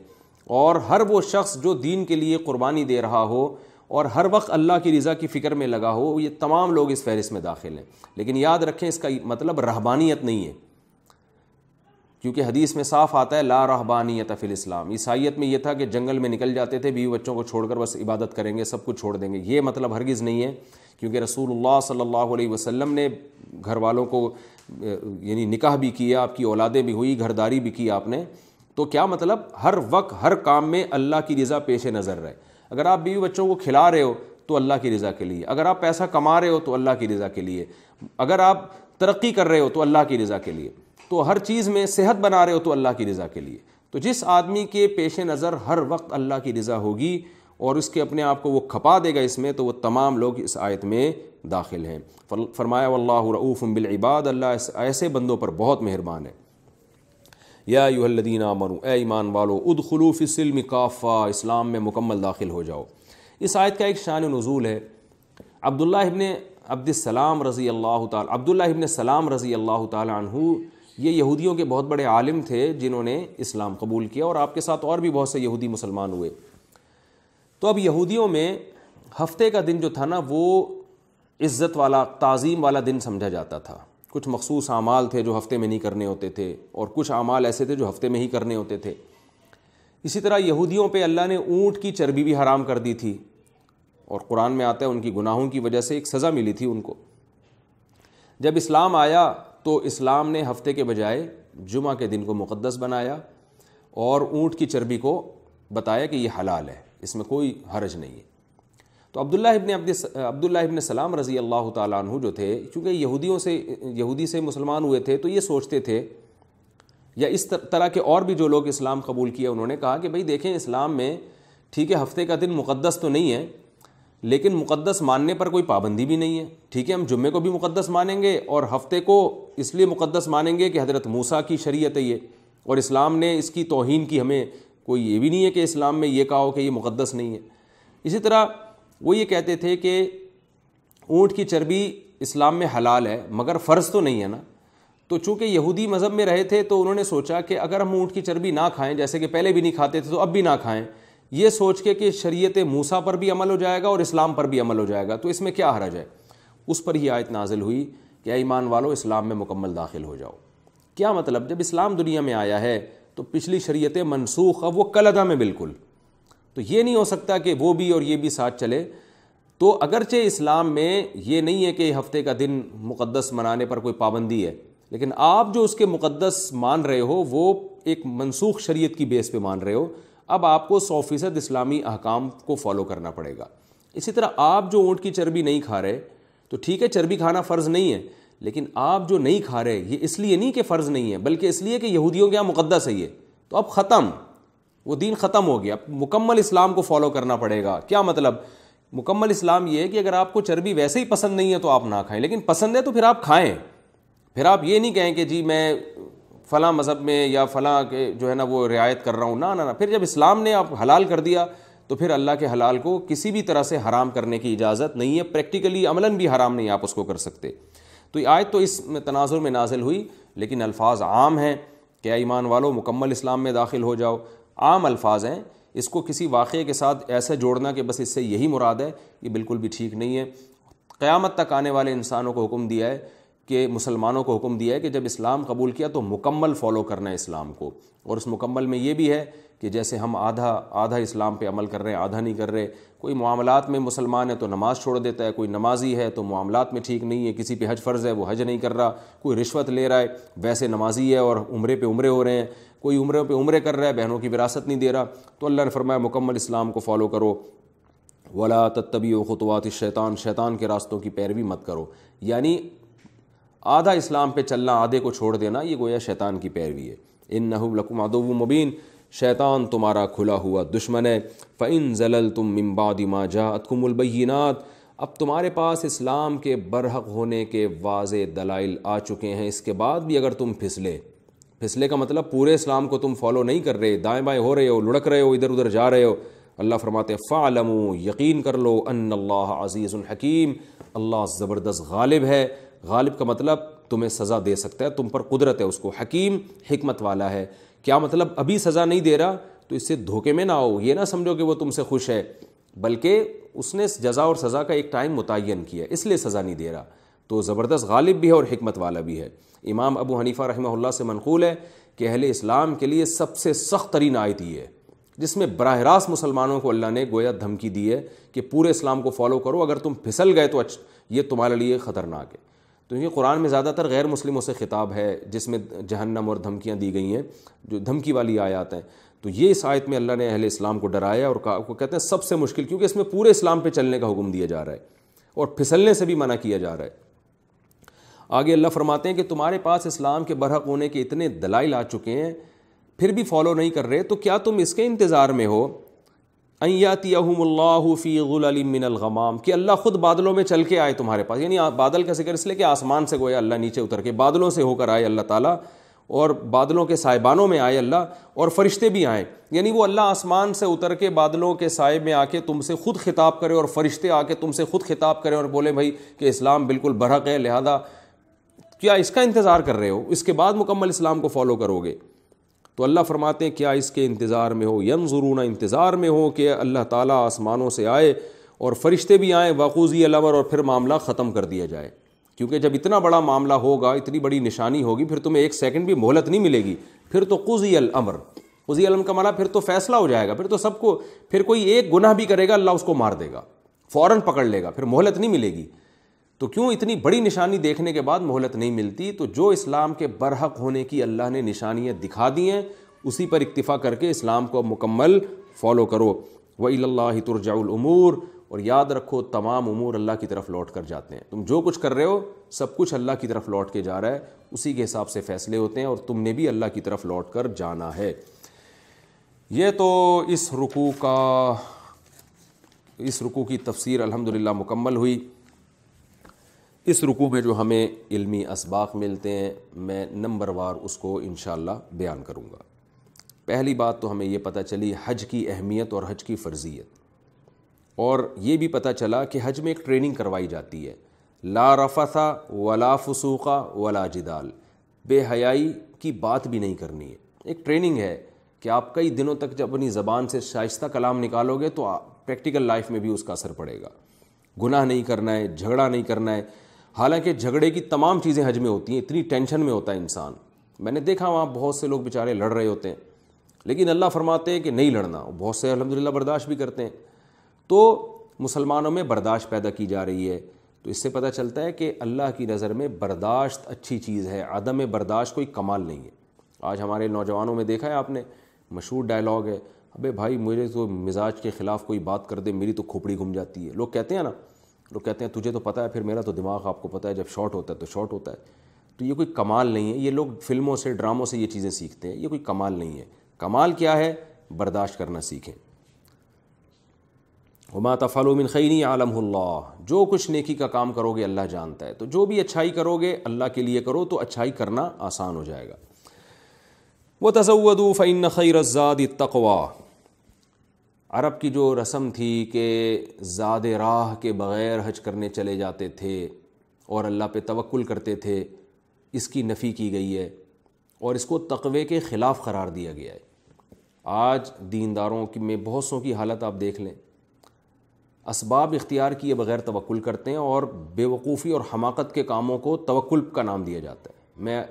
اور ہر وہ شخص جو دین کے لیے قربانی دے رہا ہو اور ہر وقت اللہ کی رضا کی فکر میں لگا ہو، یہ تمام لوگ اس فہرست میں داخل ہیں. لیکن یاد رکھیں اس کا مطلب رہبانیت نہیں ہے، کیونکہ حدیث میں صاف آتا ہے لا رہبانیت فی الاسلام. عیسائیت میں یہ تھا کہ جنگل میں نکل جاتے تھے، بیوی بچوں کو چھوڑ کر بس عبادت کریں گے، سب کچھ چھوڑ دیں گے. یہ مطلب ہرگز نہیں ہے، کیونکہ رسول اللہ صلی اللہ علیہ وسلم نے گھر والوں کو یعنی نکاح بھی کیا، آپ کی اولادیں بھی ہوئی، گھرداری بھی کی آپ نے. تو کیا مطلب ہر وقت ہر کام میں اللہ کی رضا پیش نظر رہے. اگر آپ بیوی بچوں کو کھلا رہے ہو تو اللہ کی رضا کے لیے، اگر آپ پیسہ کما رہے ہو تو اللہ کی رضا کے لیے، اگر آپ ترقی کر رہے ہو تو اللہ کی رضا کے لیے، تو ہر چیز میں صحت بنا رہے ہو تو اللہ کی رضا کے لیے. تو جس آدمی کے پیش نظر ہر وقت اللہ کی رضا ہوگی اور اس کے اپنے آپ کو وہ کھپا دے گا اس میں، تو وہ تمام لوگ اس آیت میں داخل ہیں. فرمایا واللہ رؤوف بالعباد، اللہ ایسے بندوں پر بہت مہربان ہے. یا ایھا الذین آمنوا، اے ایمان والو، ادخلوا فی السلم کافہ، اسلام میں مکمل داخل ہو جاؤ. اس آیت کا ایک شان نزول ہے. عبداللہ ابن سلام رضی اللہ تعالی عنہ یہ یہودیوں کے بہت بڑے عالم تھے جنہوں نے اسلام قبول کیا، اور آپ کے ساتھ اور بھی بہت سے یہودی مسلمان ہوئے. تو اب یہودیوں میں ہفتے کا دن جو تھا نا وہ عزت والا، تعظیم والا دن سمجھا جاتا تھا. کچھ مخصوص اعمال تھے جو ہفتے میں نہیں کرنے ہوتے تھے، اور کچھ اعمال ایسے تھے جو ہفتے میں ہی کرنے ہوتے تھے. اسی طرح یہودیوں پہ اللہ نے اونٹ کی چربی بھی حرام کر دی تھی، اور قرآن میں آتا ہے ان کی گناہوں کی وجہ سے ایک سزا ملی تھی ان کو. جب اسلام آیا تو اسلام نے ہفتے کے بجائے جمعہ کے دن کو مقدس بنایا اور اونٹ کی چربی کو بتایا کہ یہ حلال ہے، اس میں کوئی حرج نہیں ہے. تو عبداللہ ابن سلام رضی اللہ تعالیٰ عنہ جو تھے، چونکہ یہودی سے مسلمان ہوئے تھے، تو یہ سوچتے تھے، یا اس طرح کے اور بھی جو لوگ اسلام قبول کیا، انہوں نے کہا کہ بھئی دیکھیں اسلام میں ٹھیک ہے ہفتے کا دن مقدس تو نہیں ہے، لیکن مقدس ماننے پر کوئی پابندی بھی نہیں ہے. ٹھیک ہے ہم جمعے کو بھی مقدس مانیں گے اور ہفتے کو اس لیے مقدس مانیں گے کہ حضرت موسیٰ کی شریعت ہے یہ، اور اسلام نے اس کی توہین کی، ہمیں کوئی یہ بھی نہیں ہے کہ اسلام میں یہ کہا ہو کہ یہ مقدس نہیں ہے. اسی طرح وہ یہ کہتے تھے کہ اونٹ کی چربی اسلام میں حلال ہے مگر فرض تو نہیں ہے نا. تو چونکہ یہودی مذہب میں رہے تھے تو انہوں نے سوچا کہ اگر ہم اونٹ کی چربی نہ کھائیں، جیسے کہ پہلے بھی نہیں کھاتے تھے تو اب بھی نہ کھائیں، یہ سوچ کے کہ شریعت موسیٰ پر بھی عمل ہو جائے گا اور اسلام پر بھی عمل ہو جائے گا، تو اس میں کیا حرج ہے. اس پر ہی آیت نازل ہوئی کہ اے ایمان والو اسلام میں مکمل داخل ہو جاؤ. کیا مطلب؟ جب اسلام دنیا میں آیا ہے تو پچھلی شریعتیں منسوخ، اب وہ کلعدہ میں بالکل، تو یہ نہیں ہو سکتا کہ وہ بھی اور یہ بھی ساتھ چلے. تو اگرچہ اسلام میں یہ نہیں ہے کہ ہفتے کا دن مقدس منانے پر کوئی پابندی ہے، لیکن آپ جو اس کے مقدس مان رہے ہو وہ ایک منسوخ شریعت کی بیس پہ مان رہے ہو. اب آپ کو 100% اسلامی احکام کو فالو کرنا پڑے گا. اسی طرح آپ جو اونٹ کی چربی نہیں کھا رہے، تو ٹھیک ہے چربی کھانا فرض نہیں ہے، لیکن آپ جو نہیں کھا رہے یہ اس لیے نہیں کہ فرض نہیں ہے، بلکہ اس لیے کہ یہودیوں کے یہاں مقدس ہے یہ، تو اب ختم، وہ دین ختم ہو گیا، اب مکمل اسلام کو فالو کرنا پڑے گا. کیا مطلب؟ مکمل اسلام یہ ہے کہ اگر آپ کو چربی ویسے ہی پسند نہیں ہے تو آپ نہ کھائیں، لیکن پسند ہے تو پھر آپ کھائیں. پھر آپ یہ نہیں کہیں کہ جی میں فلاں مذہب میں یا فلاں کے جو ہے نا وہ رعایت کر رہا ہوں، نہ پھر جب اسلام نے آپ حلال کر دیا تو پھر اللہ کے حلال کو کسی بھی طرح سے حرام کرنے کی اجازت نہیں ہے، پریکٹیکلی عملاً بھی حرام نہیں آپ اس کو کر سکتے۔ تو یہ آیت تو اس تناظر میں نازل ہوئی، لیکن الفاظ عام ہیں کہ اے ایمان والو مکمل اسلام میں داخل ہو جاؤ، عام الفاظ ہیں، اس کو کسی واقعے کے ساتھ ایسے جوڑنا کہ بس اس سے یہی مراد ہے، یہ بالکل بھی ٹھیک نہیں ہے۔ قیامت تک آنے والے انسانوں کو حکم دیا ہے کہ مسلمانوں کو حکم دیا ہے کہ جب اسلام قبول کیا تو مکمل فالو کرنا ہے اسلام کو، اور اس مکمل میں یہ بھی ہے کہ جیسے ہم آدھا اسلام پہ عمل کر رہے ہیں، آدھا نہیں کر رہے۔ کوئی معاملات میں مسلمان ہے تو نماز چھوڑ دیتا ہے، کوئی نمازی ہے تو معاملات میں ٹھیک نہیں ہے، کسی پہ حج فرض ہے وہ حج نہیں کر رہا، کوئی رشوت لے رہا ہے ویسے نمازی ہے اور عمرے پہ عمرے ہو رہے ہیں، کوئی عمرے پہ عمرے کر رہا ہے بہنوں کی وراثت نہیں دے رہا۔ تو اللہ نے فرمایا مکمل اسلام کو فالو کرو، ولا تتبعوا خطوات الشیطان، شیطان کے راستوں کی پیروی مت کرو، یعنی آدھا اسلام پہ چلنا، آدھے کو چھوڑ دینا، یہ گویا شیطان کی پیروی ہے۔ انہ لکم عدو مبین، شیطان تمہارا کھلا ہوا دشمن ہے۔ فإن زللتم من بعد ما جاءتکم البینات، اب تمہارے پاس اسلام کے برحق ہونے کے واضح دلائل آ چکے ہیں، اس کے بعد بھی اگر تم پھسلے کا مطلب پورے اسلام کو تم فالو نہیں کر رہے، دائیں بائیں ہو رہے ہو، لڑک رہے ہو، ادھر ادھر جا رہے ہو، اللہ فرماتے ہیں فاعلموا، یقین کر لو، ان اللہ عزیز حکیم، اللہ زبردست غالب ہے۔ غالب کا مطلب تمہیں سزا دے سکتا ہے، تم پر قدرت ہے اس کو، حکیم حکمت والا ہے۔ کیا مطلب ابھی سزا نہیں دے رہا تو اس سے دھوکے میں نہ ہو، یہ نہ سمجھو کہ وہ تم سے خوش ہے، بلکہ اس نے جزا اور سزا کا ایک ٹائم متعین کیا ہے، اس لیے سزا نہیں دے رہا۔ تو زبردست غالب بھی ہے اور حکمت والا بھی ہے۔ امام ابو حنیفہ رحمہ اللہ سے منقول ہے کہ اہل اسلام کے لیے سب سے سخت ترین آیت یہ ہے، جس میں براہ راست مسلمانوں کو اللہ نے گویا دھمکی دی ہے کہ پورے اسلام کو فالو کرو، اگر تم پھسل گئے تو یہ تمہارے لیے خطرناک ہے۔ تو یہ قرآن میں زیادہ تر غیر مسلموں سے خطاب ہے جس میں جہنم اور دھمکیاں دی گئی ہیں، جو دھمکی والی آیات ہیں۔ تو یہ اس آیت میں اللہ نے اہل اسلام کو ڈرایا اور کو کہتے ہیں سب سے مشکل، کیونکہ اس میں پورے اسلام پہ چلنے کا حکم دیا جا رہا ہے اور پھسلنے سے بھی منع کیا جا رہا ہے۔ آگے اللہ فرماتے ہیں کہ تمہارے پاس اسلام کے برحق ہونے کے اتنے دلائل آ چکے ہیں، پھر بھی فالو نہیں کر رہے، تو کیا تم اس کے انتظار میں ہو ان یاتیہم اللہ فی غلل من الغمام، کہ اللہ خود بادلوں میں چل کے آئے تمہارے پاس، یعنی بادل کا ذکر اس لیے کہ آسمان سے گویا اللہ نیچے اتر کے بادلوں سے ہو کر آئے اللہ تعالیٰ، اور بادلوں کے سائبانوں میں آئے اللہ، اور فرشتے بھی آئیں، یعنی وہ اللہ آسمان سے اتر کے بادلوں کے سائے میں آ کے تم سے خود خطاب کرے، اور فرشتے آ کے تم سے خود خطاب کریں اور بولے بھائی کہ اسلام بالکل برحق ہے، لہذا کیا اس کا انتظار کر رہے ہو، اس کے بعد مکمل اسلام کو فالو کرو گے؟ تو اللہ فرماتے ہیں کیا اس کے انتظار میں ہو، ینظرون، انتظار میں ہو کہ اللہ تعالیٰ آسمانوں سے آئے اور فرشتے بھی آئیں، وقضی الامر، اور پھر معاملہ ختم کر دیا جائے، کیونکہ جب اتنا بڑا معاملہ ہوگا، اتنی بڑی نشانی ہوگی، پھر تمہیں ایک سیکنڈ بھی مہلت نہیں ملے گی، پھر تو قضی الامر، قضی الامر کا معنی پھر تو فیصلہ ہو جائے گا، پھر تو سب کو، پھر کوئی ایک گناہ بھی کرے گا اللہ اس کو مار دے گا، فوراً پکڑ لے گا، پھر مہلت نہیں ملے گی۔ تو کیوں اتنی بڑی نشانی دیکھنے کے بعد مہلت نہیں ملتی؟ تو جو اسلام کے برحق ہونے کی اللہ نے نشانیاں دکھا دی ہیں، اسی پر اکتفا کر کے اسلام کو مکمل فالو کرو۔ وَإِلَى اللَّهِ تُرْجَعُ الْأُمُورُ، اور یاد رکھو تمام امور اللہ کی طرف لوٹ کر جاتے ہیں، تم جو کچھ کر رہے ہو سب کچھ اللہ کی طرف لوٹ کے جا رہا ہے، اسی کے حساب سے فیصلے ہوتے ہیں، اور تم نے بھی اللہ کی طرف لوٹ کر جانا ہے۔ یہ تو اس رکوع کی تفسیر الحمدللہ مکمل ہوئی۔ اس رکوع میں جو ہمیں علمی اسباق ملتے ہیں میں نمبر وار اس کو انشاءاللہ بیان کروں گا۔ پہلی بات تو ہمیں یہ پتہ چلی حج کی اہمیت اور حج کی فرضیت، اور یہ بھی پتہ چلا کہ حج میں ایک ٹریننگ کروائی جاتی ہے، لا رفث ولا فسوق ولا جدال، بے حیائی کی بات بھی نہیں کرنی ہے۔ ایک ٹریننگ ہے کہ آپ کئی دنوں تک جب اپنی زبان سے شائستہ کلام نکالو گے تو پریکٹیکل لائف میں بھی اس کا اثر پڑے گا۔ گناہ نہیں کرنا ہے، جھگڑا نہیں کرنا ہے، حالانکہ جھگڑے کی تمام چیزیں حج میں ہوتی ہیں، اتنی ٹینشن میں ہوتا ہے انسان، میں نے دیکھا وہاں بہت سے لوگ بیچارے لڑ رہے ہوتے ہیں، لیکن اللہ فرماتے ہیں کہ نہیں لڑنا، بہت سے الحمدللہ برداشت بھی کرتے ہیں۔ تو مسلمانوں میں برداشت پیدا کی جا رہی ہے، تو اس سے پتہ چلتا ہے کہ اللہ کی نظر میں برداشت اچھی چیز ہے، عدم برداشت کوئی کمال نہیں ہے۔ آج ہمارے نوجوانوں میں دیکھا ہے آپ نے، مشہور ڈائلاگ ہے، ابے بھائی مجھے تو مزاج کے خلاف کوئی بات کر دے میری تو کھوپڑی گھوم جاتی ہے، لوگ کہتے ہیں نا، لوگ کہتے ہیں تجھے تو پتہ ہے، پھر میرا تو دماغ آپ کو پتہ ہے جب شارٹ ہوتا ہے تو شارٹ ہوتا ہے۔ تو یہ کوئی کمال نہیں ہے، یہ لوگ فلموں سے ڈراموں سے یہ چیزیں سیکھتے ہیں، یہ کوئی کمال نہیں ہے۔ کمال کیا ہے؟ برداشت کرنا سیکھیں۔ وما تفعلوا من خیر یعلمہ اللہ، جو کچھ نیکی کا کام کرو گے اللہ جانتا ہے، تو جو بھی اچھائی کرو گے اللہ کے لیے کرو تو اچھائی کرنا آسان ہو جائے گا۔ وَتَزَوَّدُوا فَإِنَّ خَيْرَ الزَّادِ التَّقْوَىٰ۔ عرب کی جو رسم تھی کہ زاد راہ کے بغیر حج کرنے چلے جاتے تھے اور اللہ پہ توکل کرتے تھے، اس کی نفی کی گئی ہے اور اس کو تقوی کے خلاف قرار دیا گیا ہے۔ آج دینداروں میں بہت سوں کی حالت آپ دیکھ لیں، اسباب اختیار کیے بغیر توکل کرتے ہیں اور بے وقوفی اور حماقت کے کاموں کو توکل کا نام دیا جاتا ہے۔ میں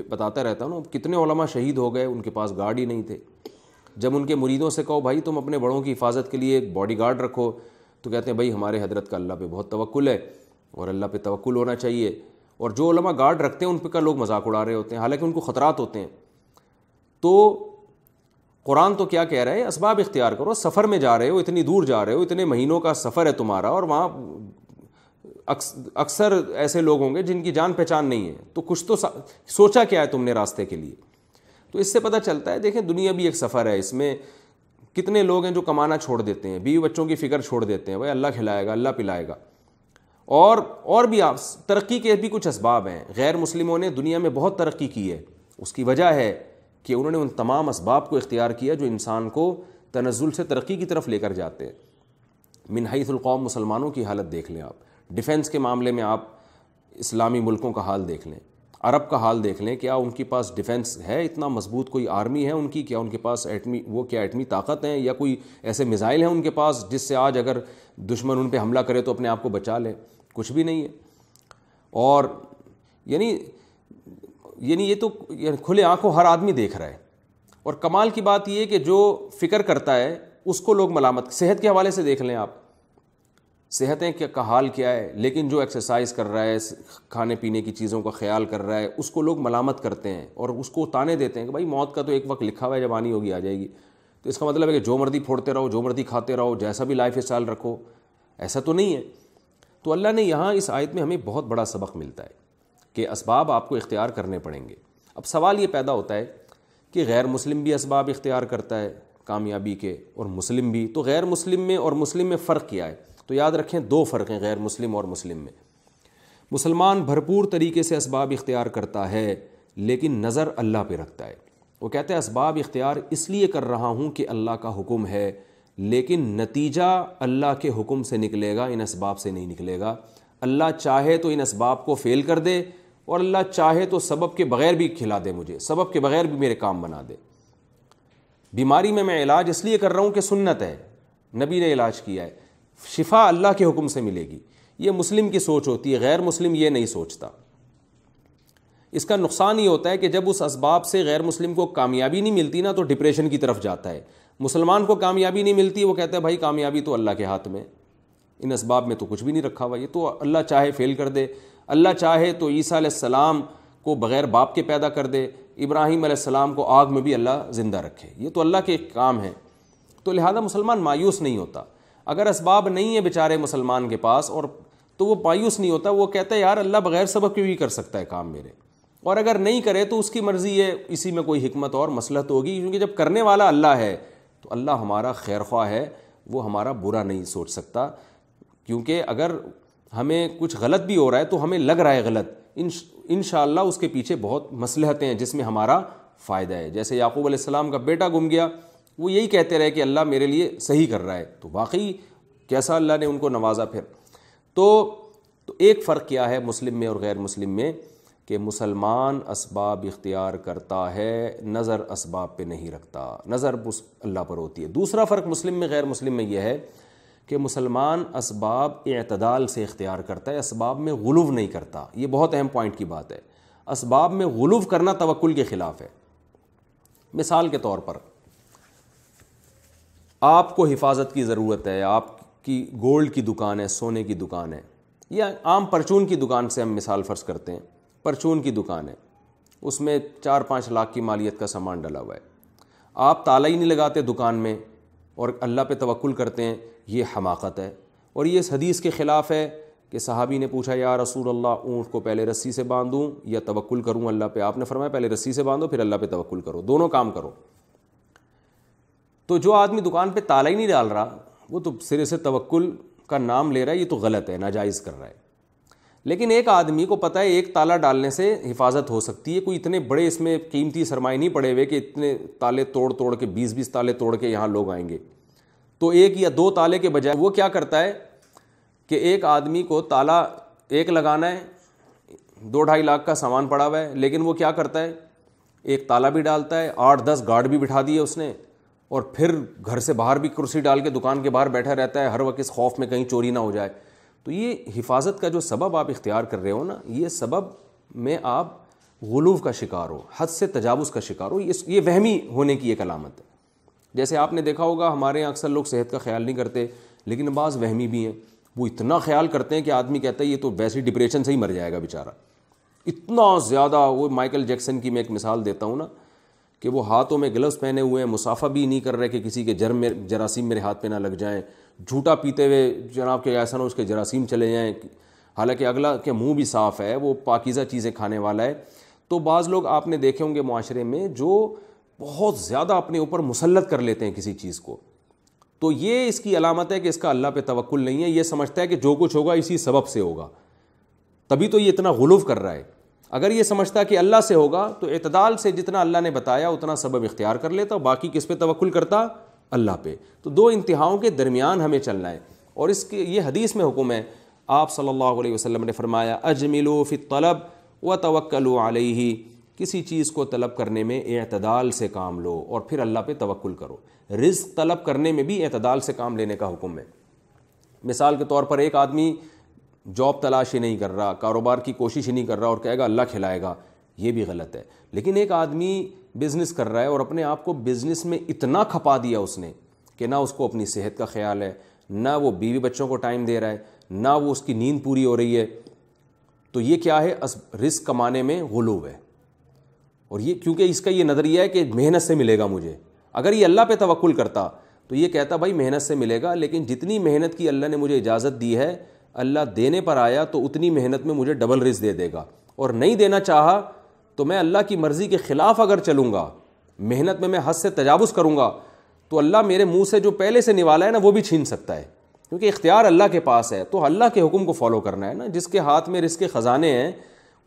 بتاتا رہتا ہوں کتنے علماء شہید ہو گئے، ان کے پاس گارڈ ہی نہیں تھے۔ جب ان کے مریدوں سے کہو بھائی تم اپنے بڑوں کی حفاظت کے لیے ایک باڈی گارڈ رکھو، تو کہتے ہیں بھائی ہمارے حضرت کا اللہ پہ بہت توکل ہے اور اللہ پہ توکل ہونا چاہیے، اور جو علماء گارڈ رکھتے ہیں ان پہ کا لوگ مذاق اڑا رہے ہوتے ہیں، حالانکہ ان کو خطرات ہوتے ہیں۔ تو قرآن تو کیا کہہ رہا ہے؟ اسباب اختیار کرو، سفر میں جا رہے ہو، اتنی دور جا رہے ہو، اتنے مہینوں کا سفر ہے تمہارا، اور وہاں اکثر ایسے لوگ ہوں گے جن کی جان پہچان نہیں ہے، تو کچھ تو سوچا کیا ہے تم نے راستے کے لیے۔ تو اس سے پتہ چلتا ہے، دیکھیں دنیا بھی ایک سفر ہے، اس میں کتنے لوگ ہیں جو کمانا چھوڑ دیتے ہیں، بیوی بچوں کی فکر چھوڑ دیتے ہیں، بھائی اللہ کھلائے گا، اللہ پلائے گا، اور بھی آپ ترقی کے بھی کچھ اسباب ہیں۔ غیر مسلموں نے دنیا میں بہت ترقی کی ہے، اس کی وجہ ہے کہ انہوں نے ان تمام اسباب کو اختیار کیا جو انسان کو تنزل سے ترقی کی طرف لے کر جاتے ہیں۔ من حیث القوم مسلمانوں کی حالت دیکھ لیں آپ، ڈیفنس کے معاملے میں آپ اسلامی ملکوں کا حال دیکھ لیں، عرب کا حال دیکھ لیں، کیا ان کے پاس ڈیفنس ہے اتنا مضبوط؟ کوئی آرمی ہے ان کی؟ کیا ان کے پاس ایٹمی طاقت ہے، یا کوئی ایسے میزائل ہیں ان کے پاس جس سے آج اگر دشمن ان پہ حملہ کرے تو اپنے آپ کو بچا لے؟ کچھ بھی نہیں ہے۔ اور یعنی یہ تو کھلے آنکھوں ہر آدمی دیکھ رہا ہے۔ اور کمال کی بات یہ ہے کہ جو فکر کرتا ہے اس کو لوگ ملامت، صحت کے حوالے سے دیکھ لیں آپ، صحتیں کا حال کیا ہے، لیکن جو ایکسرسائز کر رہا ہے، کھانے پینے کی چیزوں کا خیال کر رہا ہے، اس کو لوگ ملامت کرتے ہیں اور اس کو تانے دیتے ہیں کہ بھائی موت کا تو ایک وقت لکھا ہوا ہے، جب آنی ہوگی آ جائے گی۔ تو اس کا مطلب ہے کہ جو مرضی پھوڑتے رہو، جو مرضی کھاتے رہو، جیسا بھی لائف اسٹائل رکھو، ایسا تو نہیں ہے۔ تو اللہ نے یہاں اس آیت میں ہمیں بہت بڑا سبق ملتا ہے کہ اسباب آپ کو اختیار کرنے پڑیں گے۔ اب سوال یہ پیدا ہوتا ہے کہ غیر مسلم بھی اسباب اختیار کرتا ہے کامیابی کے، اور مسلم بھی، تو غیر مسلم میں اور مسلم میں فرق کیا ہے؟ تو یاد رکھیں دو فرق ہیں غیر مسلم اور مسلم میں۔ مسلمان بھرپور طریقے سے اسباب اختیار کرتا ہے لیکن نظر اللہ پہ رکھتا ہے۔ وہ کہتے ہیں اسباب اختیار اس لیے کر رہا ہوں کہ اللہ کا حکم ہے، لیکن نتیجہ اللہ کے حکم سے نکلے گا، ان اسباب سے نہیں نکلے گا۔ اللہ چاہے تو ان اسباب کو فیل کر دے، اور اللہ چاہے تو سبب کے بغیر بھی کھلا دے، مجھے سبب کے بغیر بھی میرے کام بنا دے۔ بیماری میں علاج اس لیے کر رہا ہوں کہ سنت ہے، نبی نے علاج کیا ہے، شفا اللہ کے حکم سے ملے گی۔ یہ مسلم کی سوچ ہوتی ہے، غیر مسلم یہ نہیں سوچتا۔ اس کا نقصان یہ ہوتا ہے کہ جب اس اسباب سے غیر مسلم کو کامیابی نہیں ملتی نا، تو ڈپریشن کی طرف جاتا ہے۔ مسلمان کو کامیابی نہیں ملتی، وہ کہتا ہے بھائی کامیابی تو اللہ کے ہاتھ میں، ان اسباب میں تو کچھ بھی نہیں رکھا ہوا، یہ تو اللہ چاہے فیل کر دے، اللہ چاہے تو عیسیٰ علیہ السلام کو بغیر باپ کے پیدا کر دے، ابراہیم علیہ السلام کو آگ میں بھی اللہ زندہ رکھے، یہ تو اللہ کے کام ہے۔ تو لہذا مسلمان مایوس نہیں ہوتا۔ اگر اسباب نہیں ہے بیچارے مسلمان کے پاس، اور تو وہ مایوس نہیں ہوتا، وہ کہتا ہے یار اللہ بغیر سبب کے بھی کر سکتا ہے کام میرے، اور اگر نہیں کرے تو اس کی مرضی ہے، اسی میں کوئی حکمت اور مصلحت ہوگی، کیونکہ جب کرنے والا اللہ ہے تو اللہ ہمارا خیر خواہ ہے، وہ ہمارا برا نہیں سوچ سکتا۔ کیونکہ اگر ہمیں کچھ غلط بھی ہو رہا ہے تو ہمیں لگ رہا ہے غلط، انشاءاللہ اس کے پیچھے بہت مصلحتیں ہیں جس میں ہمارا فائدہ ہے۔ جیسے یعقوب علیہ السلام کا بیٹا گم گیا، وہ یہی کہتے رہے کہ اللہ میرے لیے صحیح کر رہا ہے، تو واقعی کیسا اللہ نے ان کو نوازا پھر۔ تو ایک فرق کیا ہے مسلم میں اور غیر مسلم میں، کہ مسلمان اسباب اختیار کرتا ہے، نظر اسباب پہ نہیں رکھتا، نظر اللہ پر ہوتی ہے۔ دوسرا فرق مسلم میں غیر مسلم میں یہ ہے کہ مسلمان اسباب اعتدال سے اختیار کرتا ہے، اسباب میں غلو نہیں کرتا۔ یہ بہت اہم پوائنٹ کی بات ہے، اسباب میں غلو کرنا توکل کے خلاف ہے۔ مثال کے طور پر آپ کو حفاظت کی ضرورت ہے، آپ کی گولڈ کی دکان ہے، سونے کی دکان ہے، یا عام پرچون کی دکان سے ہم مثال فرض کرتے ہیں، پرچون کی دکان ہے، اس میں 4-5 لاکھ کی مالیت کا سامان ڈلا ہوا ہے، آپ تالا ہی نہیں لگاتے دکان میں اور اللہ پہ توکل کرتے ہیں، یہ حماقت ہے، اور یہ اس حدیث کے خلاف ہے کہ صحابی نے پوچھا یا رسول اللہ اونٹ کو پہلے رسی سے باندھوں یا توکل کروں اللہ پہ؟ آپ نے فرمایا پہلے رسی سے باندھو پھر اللہ پہ توکل کرو، دونوں کام کرو۔ تو جو آدمی دکان پہ تالا ہی نہیں ڈال رہا، وہ تو سرے سے توکل کا نام لے رہا ہے، یہ تو غلط ہے، ناجائز کر رہا ہے۔ لیکن ایک آدمی کو پتہ ہے ایک تالا ڈالنے سے حفاظت ہو سکتی ہے, کوئی اتنے بڑے اس میں قیمتی سرمایہ نہیں پڑے ہوئے کہ اتنے تالے توڑ کے 20 تالے توڑ کے یہاں لوگ آئیں گے. تو ایک یا دو تالے کے بجائے وہ کیا کرتا ہے کہ ایک آدمی کو تالا ایک لگانا ہے, 2-2.5 لاکھ کا سامان پڑا ہوا ہے, لیکن وہ کیا کرتا ہے ایک تالا بھی ڈالتا ہے, 8-10 گارڈ بھی بٹھا دیے اس نے, اور پھر گھر سے باہر بھی کرسی ڈال کے دکان کے باہر بیٹھا رہتا ہے ہر وقت اس خوف میں کہیں چوری نہ ہو جائے. تو یہ حفاظت کا جو سبب آپ اختیار کر رہے ہو نا, یہ سبب میں آپ غلو کا شکار ہو, حد سے تجاوز کا شکار ہو. یہ وہمی ہونے کی ایک علامت ہے. جیسے آپ نے دیکھا ہوگا ہمارے یہاں اکثر لوگ صحت کا خیال نہیں کرتے, لیکن بعض وہمی بھی ہیں, وہ اتنا خیال کرتے ہیں کہ آدمی کہتا ہے یہ تو ویسے ڈپریشن سے ہی مر جائے گا بیچارہ, اتنا زیادہ. وہ مائیکل جیکسن کی میں ایک مثال دیتا ہوں نا, کہ وہ ہاتھوں میں گلوز پہنے ہوئے ہیں, مسافہ بھی نہیں کر رہے کہ کسی کے جراثیم میرے ہاتھ پہ نہ لگ جائیں, جھوٹا پیتے ہوئے جناب کہ ایسا نہ اس کے جراثیم چلے جائیں, حالانکہ اگلا کہ منہ بھی صاف ہے, وہ پاکیزہ چیزیں کھانے والا ہے. تو بعض لوگ آپ نے دیکھے ہوں گے معاشرے میں جو بہت زیادہ اپنے اوپر مسلط کر لیتے ہیں کسی چیز کو, تو یہ اس کی علامت ہے کہ اس کا اللہ پہ توکل نہیں ہے. یہ سمجھتا ہے کہ جو کچھ ہوگا اسی سبب سے ہوگا, تبھی تو یہ اتنا غلو کر رہا ہے. اگر یہ سمجھتا کہ اللہ سے ہوگا تو اعتدال سے جتنا اللہ نے بتایا اتنا سبب اختیار کر لیتا, باقی کس پہ توکل کرتا, اللہ پہ. تو دو انتہاؤں کے درمیان ہمیں چلنا ہے, اور اس کے یہ حدیث میں حکم ہے. آپ صلی اللہ علیہ وسلم نے فرمایا اجملوا فی الطلب وتوکلوا علیہ, کسی چیز کو طلب کرنے میں اعتدال سے کام لو اور پھر اللہ پہ توکل کرو. رزق طلب کرنے میں بھی اعتدال سے کام لینے کا حکم ہے. مثال کے طور پر ایک آدمی جاب تلاش ہی نہیں کر رہا, کاروبار کی کوشش ہی نہیں کر رہا اور کہے گا اللہ کھلائے گا, یہ بھی غلط ہے. لیکن ایک آدمی بزنس کر رہا ہے اور اپنے آپ کو بزنس میں اتنا کھپا دیا اس نے کہ نہ اس کو اپنی صحت کا خیال ہے, نہ وہ بیوی بچوں کو ٹائم دے رہا ہے, نہ وہ اس کی نیند پوری ہو رہی ہے. تو یہ کیا ہے, رزق کمانے میں غلو ہے. اور یہ کیونکہ اس کا یہ نظریہ ہے کہ محنت سے ملے گا مجھے. اگر یہ اللہ پہ توکل کرتا تو یہ کہتا بھائی محنت سے ملے گا, لیکن جتنی محنت کی اللہ نے مجھے اجازت دی ہے, اللہ دینے پر آیا تو اتنی محنت میں مجھے ڈبل رزق دے دے گا, اور نہیں دینا چاہا تو میں اللہ کی مرضی کے خلاف اگر چلوں گا, محنت میں حد سے تجاوز کروں گا, تو اللہ میرے منہ سے جو پہلے سے نوالا ہے نا وہ بھی چھین سکتا ہے, کیونکہ اختیار اللہ کے پاس ہے. تو اللہ کے حکم کو فالو کرنا ہے نا, جس کے ہاتھ میں رزق کے خزانے ہیں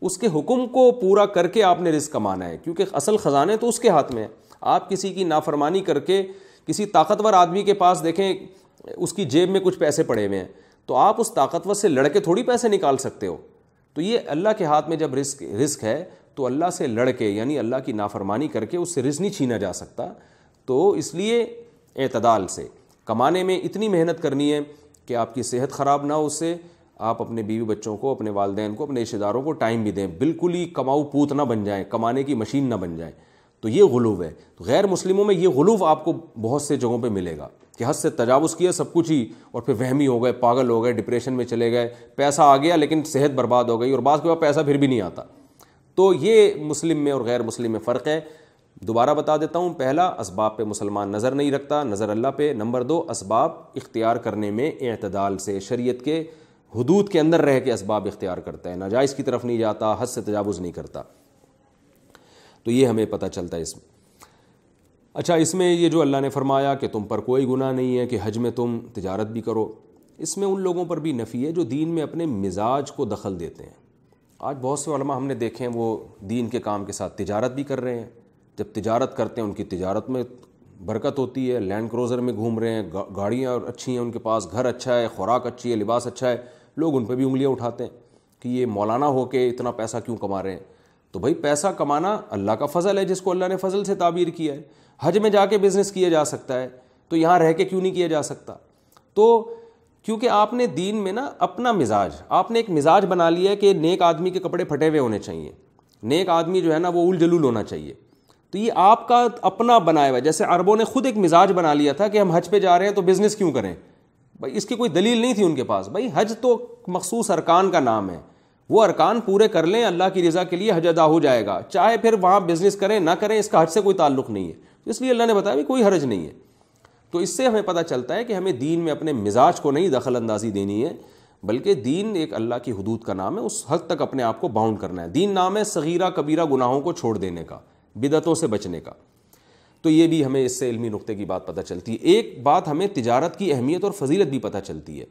اس کے حکم کو پورا کر کے آپ نے رزق کمانا ہے, کیونکہ اصل خزانے تو اس کے ہاتھ میں ہے. آپ کسی کی نافرمانی کر کے کسی طاقتور آدمی کے پاس دیکھیں اس کی جیب میں کچھ پیسے پڑے ہوئے ہیں, تو آپ اس طاقتور سے لڑ کے تھوڑی پیسے نکال سکتے ہو. تو یہ اللہ کے ہاتھ میں جب رزق ہے تو اللہ سے لڑ کے, یعنی اللہ کی نافرمانی کر کے اس سے رزق نہیں چھینا جا سکتا. تو اس لیے اعتدال سے کمانے میں اتنی محنت کرنی ہے کہ آپ کی صحت خراب نہ ہو, اس سے آپ اپنے بیوی بچوں کو, اپنے والدین کو, اپنے رشتہ داروں کو ٹائم بھی دیں, بالکل ہی کماؤ پوت نہ بن جائیں, کمانے کی مشین نہ بن جائیں. تو یہ غلو ہے. تو غیر مسلموں میں یہ غلو آپ کو بہت سے جگہوں پہ ملے گا کہ حد سے تجاوز کیا سب کچھ ہی, اور پھر وہمی ہو گئے, پاگل ہو گئے, ڈپریشن میں چلے گئے, پیسہ آ گیا لیکن صحت برباد ہو گئی, اور بعض کے بعد پیسہ پھر بھی نہیں آتا. تو یہ مسلم میں اور غیر مسلم میں فرق ہے. دوبارہ بتا دیتا ہوں, پہلا اسباب پہ مسلمان نظر نہیں رکھتا, نظر اللہ پہ. نمبر 2, اسباب اختیار کرنے میں اعتدال سے, شریعت کے حدود کے اندر رہ کے اسباب اختیار کرتا ہے, ناجائز کی طرف نہیں جاتا, حد سے تجاوز نہیں کرتا. تو یہ ہمیں پتہ چلتا ہے اس میں. اچھا, اس میں یہ جو اللہ نے فرمایا کہ تم پر کوئی گناہ نہیں ہے کہ حج میں تم تجارت بھی کرو, اس میں ان لوگوں پر بھی نفی ہے جو دین میں اپنے مزاج کو دخل دیتے ہیں. آج بہت سے علماء ہم نے دیکھے ہیں وہ دین کے کام کے ساتھ تجارت بھی کر رہے ہیں. جب تجارت کرتے ہیں ان کی تجارت میں برکت ہوتی ہے, لینڈ کروزر میں گھوم رہے ہیں, گاڑیاں اچھی ہیں ان کے پاس, گھر اچھا ہے, خوراک اچھی ہے, لباس اچھا ہے, لوگ ان پہ بھی انگلیاں اٹھاتے ہیں کہ یہ مولانا ہو کے اتنا پیسہ کیوں کما رہے ہیں. تو بھائی پیسہ کمانا اللہ کا فضل ہے, جس کو اللہ نے فضل سے تعبیر کیا ہے. حج میں جا کے بزنس کیا جا سکتا ہے, تو یہاں رہ کے کیوں نہیں کیا جا سکتا؟ تو کیونکہ آپ نے دین میں نا اپنا مزاج, آپ نے ایک مزاج بنا لیا ہے کہ نیک آدمی کے کپڑے پھٹے ہوئے ہونے چاہیے, نیک آدمی جو ہے نا وہ اول جلول ہونا چاہیے. تو یہ آپ کا اپنا بنایا ہوا ہے. جیسے عربوں نے خود ایک مزاج بنا لیا تھا کہ ہم حج پہ جا رہے ہیں تو بزنس کیوں کریں. بھائی اس کی کوئی دلیل نہیں تھی ان کے پاس. بھائی حج تو مخصوص ارکان کا نام ہے, وہ ارکان پورے کر لیں, اللہ کی رضا کے لیے حج ادا ہو جائے گا, چاہے پھر وہاں بزنس کریں نہ کریں, اس کا حج سے کوئی تعلق نہیں ہے. اس لیے اللہ نے بتایا بھی کوئی حرج نہیں ہے. تو اس سے ہمیں پتہ چلتا ہے کہ ہمیں دین میں اپنے مزاج کو نہیں دخل اندازی دینی ہے, بلکہ دین ایک اللہ کی حدود کا نام ہے, اس حد تک اپنے آپ کو باؤنڈ کرنا ہے. دین نام ہے صغیرہ کبیرہ گناہوں کو چھوڑ دینے کا, بدعتوں سے بچنے کا. تو یہ بھی ہمیں اس سے علمی نقطے کی بات پتہ چلتی ہے. ایک بات ہمیں تجارت کی اہمیت اور فضیلت بھی پتہ چلتی ہے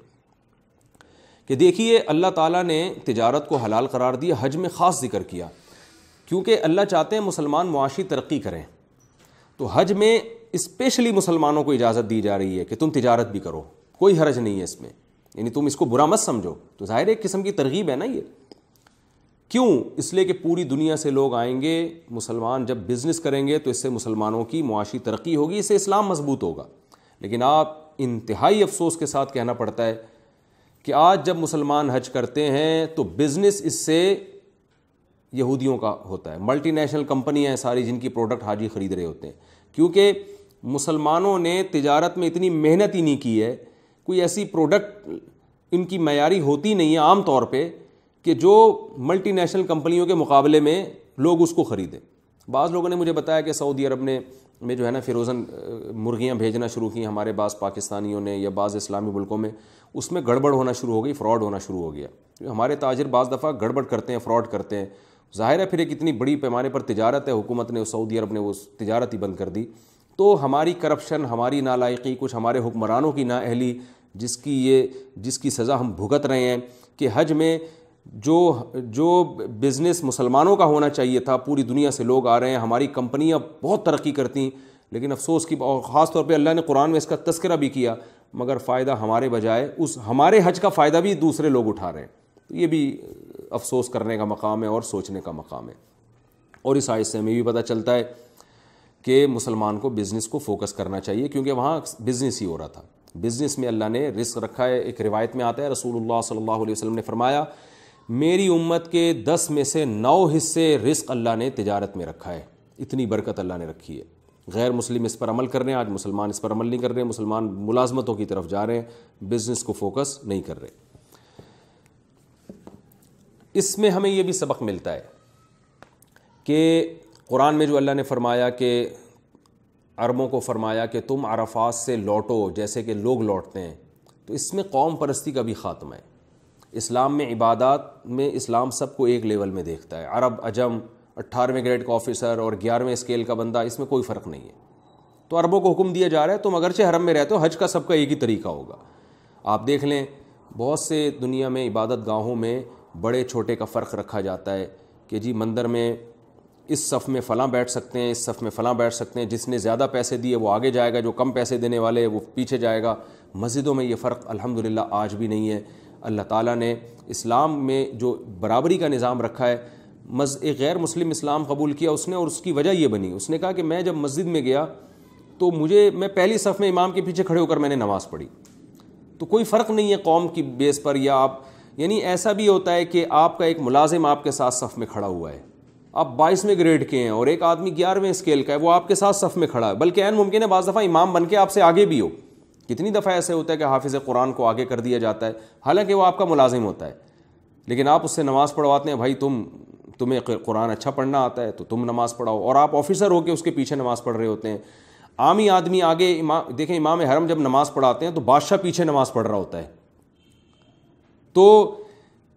کہ دیکھیے اللہ تعالیٰ نے تجارت کو حلال قرار دیا، حج میں خاص ذکر کیا، کیونکہ اللہ چاہتے ہیں مسلمان معاشی ترقی کریں، تو حج میں اسپیشلی مسلمانوں کو اجازت دی جا رہی ہے کہ تم تجارت بھی کرو، کوئی حرج نہیں ہے اس میں، یعنی تم اس کو برا مت سمجھو، تو ظاہر ایک قسم کی ترغیب ہے نا یہ۔ کیوں؟ اس لیے کہ پوری دنیا سے لوگ آئیں گے، مسلمان جب بزنس کریں گے تو اس سے مسلمانوں کی معاشی ترقی ہوگی، اس سے اسلام مضبوط ہوگا۔ لیکن آپ انتہائی افسوس کے ساتھ کہنا پڑتا ہے کہ آج جب مسلمان حج کرتے ہیں تو بزنس اس سے یہودیوں کا ہوتا ہے، ملٹی نیشنل کمپنیاں ہیں ساری جن کی پروڈکٹ حاجی خرید رہے ہوتے ہیں، کیونکہ مسلمانوں نے تجارت میں اتنی محنت ہی نہیں کی ہے، کوئی ایسی پروڈکٹ ان کی معیاری ہوتی نہیں ہے عام طور پہ کہ جو ملٹی نیشنل کمپنیوں کے مقابلے میں لوگ اس کو خریدیں۔ بعض لوگوں نے مجھے بتایا کہ سعودی عرب میں جو ہے نا فروزن مرغیاں بھیجنا شروع کی ہمارے بعض پاکستانیوں نے یا بعض اسلامی ملکوں میں، اس میں گڑبڑ ہونا شروع ہو گئی، فراڈ ہونا شروع ہو گیا۔ ہمارے تاجر بعض دفعہ گڑبڑ کرتے ہیں، فراڈ کرتے ہیں، ظاہر ہے پھر ایک اتنی بڑی پیمانے پر تجارت ہے، حکومت نے سعودی عرب نے وہ تجارت ہی بند کر دی، تو ہماری کرپشن، ہماری نالائقی، کچھ ہمارے حکمرانوں کی نااہلی، جس کی سزا ہم بھگت رہے ہیں کہ حج میں جو بزنس مسلمانوں کا ہونا چاہیے تھا، پوری دنیا سے لوگ آ رہے ہیں، ہماری کمپنیاں بہت ترقی کرتی، لیکن افسوس کی، اور خاص طور پہ اللہ نے قرآن میں اس کا تذکرہ بھی کیا، مگر فائدہ ہمارے بجائے ہمارے حج کا فائدہ بھی دوسرے لوگ اٹھا رہے ہیں۔ تو یہ بھی افسوس کرنے کا مقام ہے اور سوچنے کا مقام ہے۔ اور اس آیت سے ہمیں بھی پتہ چلتا ہے کہ مسلمان کو بزنس کو فوکس کرنا چاہیے، کیونکہ وہاں بزنس ہی ہو رہا تھا، بزنس میں اللہ نے رزق رکھا ہے۔ ایک روایت میں آتا ہے رسول اللہ صلی اللہ علیہ وسلم نے فرمایا، میری امت کے 10 میں سے 9 حصے رزق اللہ نے تجارت میں رکھا ہے، اتنی برکت اللہ نے رکھی ہے۔ غیر مسلم اس پر عمل کر رہے ہیں، آج مسلمان اس پر عمل نہیں کر رہے ہیں، مسلمان ملازمتوں کی طرف جا رہے ہیں، بزنس کو فوکس نہیں کر رہے۔ اس میں ہمیں یہ بھی سبق ملتا ہے کہ قرآن میں جو اللہ نے فرمایا کہ عربوں کو فرمایا کہ تم عرفات سے لوٹو جیسے کہ لوگ لوٹتے ہیں، تو اس میں قوم پرستی کا بھی خاتمہ ہے۔ اسلام میں عبادات میں اسلام سب کو ایک لیول میں دیکھتا ہے، عرب، عجم، 18ویں گریڈ کا آفیسر اور 11ویں اسکیل کا بندہ، اس میں کوئی فرق نہیں ہے۔ تو عربوں کو حکم دیا جا رہا ہے تم اگرچہ حرم میں رہتے ہو، حج کا سب کا ایک ہی طریقہ ہوگا۔ آپ دیکھ لیں بہت سے دنیا میں عبادت گاہوں میں بڑے چھوٹے کا فرق رکھا جاتا ہے کہ جی مندر میں اس صف میں فلاں بیٹھ سکتے ہیں، اس صف میں فلاں بیٹھ سکتے ہیں، جس نے زیادہ پیسے دیے وہ آگے جائے گا، جو کم پیسے دینے والے وہ پیچھے جائے گا۔ مسجدوں میں یہ فرق الحمدللہ آج بھی نہیں ہے۔ اللہ تعالیٰ نے اسلام میں جو برابری کا نظام رکھا ہے، ایک غیر مسلم اسلام قبول کیا اس نے، اور اس کی وجہ یہ بنی، اس نے کہا کہ میں جب مسجد میں گیا تو میں پہلی صف میں امام کے پیچھے کھڑے ہو کر میں نے نماز پڑھی، تو کوئی فرق نہیں ہے قوم کی بیس پر، یا آپ یعنی ایسا بھی ہوتا ہے کہ آپ کا ایک ملازم آپ کے ساتھ صف میں کھڑا ہوا ہے، آپ 22ویں گریڈ کے ہیں اور ایک آدمی 11ویں اسکیل کا ہے، وہ آپ کے ساتھ صف میں کھڑا ہے، بلکہ عین ممکن ہے بعض دفعہ امام بن کے آپ سے آگے بھی ہو۔ کتنی دفعہ ایسے ہوتا ہے کہ حافظ قرآن کو آگے کر دیا جاتا ہے حالانکہ وہ آپ کا ملازم ہوتا ہے، لیکن آپ اس سے نماز پڑھواتے ہیں، بھائی تمہیں قرآن اچھا پڑھنا آتا ہے تو تم نماز پڑھاؤ، اور آپ آفیسر ہو کے اس کے پیچھے نماز پڑھ رہے ہوتے ہیں۔ عامی آدمی آگے، دیکھیں امام حرم جب نماز پڑھاتے ہیں تو بادشاہ پیچھے نماز پڑھ رہا ہوتا ہے، تو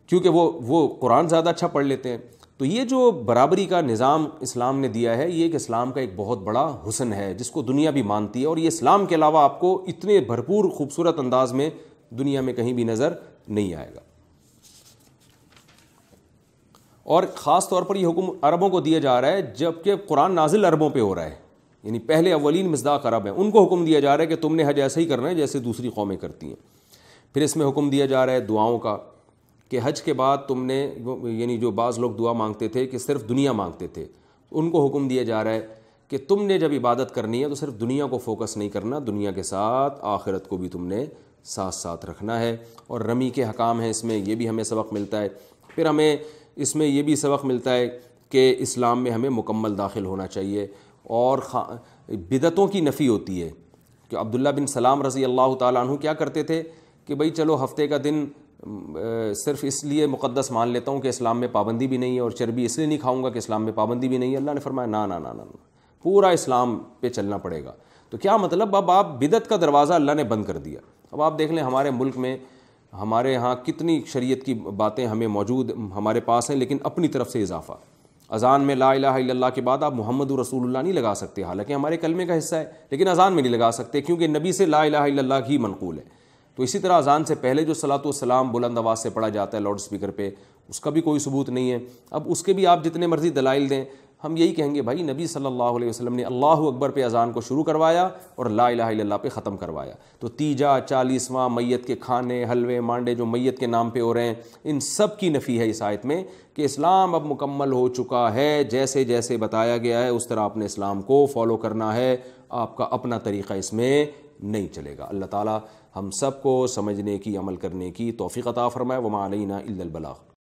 کیونکہ وہ قرآن زیادہ اچھا پڑھ لیتے ہیں۔ تو یہ جو برابری کا نظام اسلام نے دیا ہے، یہ ایک اسلام کا ایک بہت بڑا حسن ہے جس کو دنیا بھی مانتی ہے، اور یہ اسلام کے علاوہ آپ کو اتنے بھرپور خوبصورت انداز میں دنیا میں کہیں بھی نظر نہیں آئے گا۔ اور خاص طور پر یہ حکم عربوں کو دیا جا رہا ہے جبکہ قرآن نازل عربوں پہ ہو رہا ہے، یعنی پہلے اولین مصداق عرب ہیں، ان کو حکم دیا جا رہا ہے کہ تم نے حج ایسے ہی کرنا ہے جیسے دوسری قومیں کرتی ہیں۔ پھر اس میں حکم دیا جا رہا ہے دعاؤں کا، کہ حج کے بعد تم نے، یعنی جو بعض لوگ دعا مانگتے تھے کہ صرف دنیا مانگتے تھے، ان کو حکم دیا جا رہا ہے کہ تم نے جب عبادت کرنی ہے تو صرف دنیا کو فوکس نہیں کرنا، دنیا کے ساتھ آخرت کو بھی تم نے ساتھ ساتھ رکھنا ہے۔ اور رمی کے حکام ہیں اس میں، یہ بھی ہمیں سبق ملتا ہے۔ پھر ہمیں اس میں یہ بھی سبق ملتا ہے کہ اسلام میں ہمیں مکمل داخل ہونا چاہیے، اور بدعتوں کی نفی ہوتی ہے کہ عبداللہ بن سلام رضی اللہ تعالیٰ عنہ کیا کرتے تھے کہ بھئی چلو ہفتے کا دن صرف اس لیے مقدس مان لیتا ہوں کہ اسلام میں پابندی بھی نہیں ہے، اور چربی اس لیے نہیں کھاؤں گا کہ اسلام میں پابندی بھی نہیں ہے۔ اللہ نے فرمایا نا نا نا نا، پورا اسلام پہ چلنا پڑے گا۔ تو کیا مطلب، اب آپ بدعت کا دروازہ اللہ نے بند کر دیا۔ اب آپ دیکھ لیں ہمارے ملک میں، ہمارے ہاں کتنی شریعت کی باتیں ہمیں موجود ہمارے پاس ہیں، لیکن اپنی طرف سے اضافہ۔ اذان میں لا الہ الا اللہ کے بعد آپ محمد رسول اللہ نہیں لگا سکتے، حالانکہ ہمارے کلمے کا حصہ ہے، لیکن اذان میں نہیں لگا سکتے کیونکہ نبی سے لا الہ الا اللہ ہی منقول ہے۔ تو اسی طرح اذان سے پہلے جو صلاۃ والسلام بلند آواز سے پڑھا جاتا ہے لاؤڈ اسپیکر پہ، اس کا بھی کوئی ثبوت نہیں ہے۔ اب اس کے بھی آپ جتنے مرضی دلائل دیں، ہم یہی کہیں گے بھائی نبی صلی اللہ علیہ وسلم نے اللہ اکبر پہ اذان کو شروع کروایا اور لا الہ الا اللہ پہ ختم کروایا۔ تو تیجا، 40واں، میت کے کھانے، حلوے مانڈے جو میت کے نام پہ ہو رہے ہیں، ان سب کی نفی ہے اس آیت میں کہ اسلام اب مکمل ہو چکا ہے، جیسے جیسے بتایا گیا ہے اس طرح اپنے اسلام کو فالو کرنا ہے، آپ کا اپنا طریقہ اس میں نہیں چلے گا۔ اللہ تعالی ہم سب کو سمجھنے کی، عمل کرنے کی توفیق عطا فرمائے۔ وما علینا الا البلاغ۔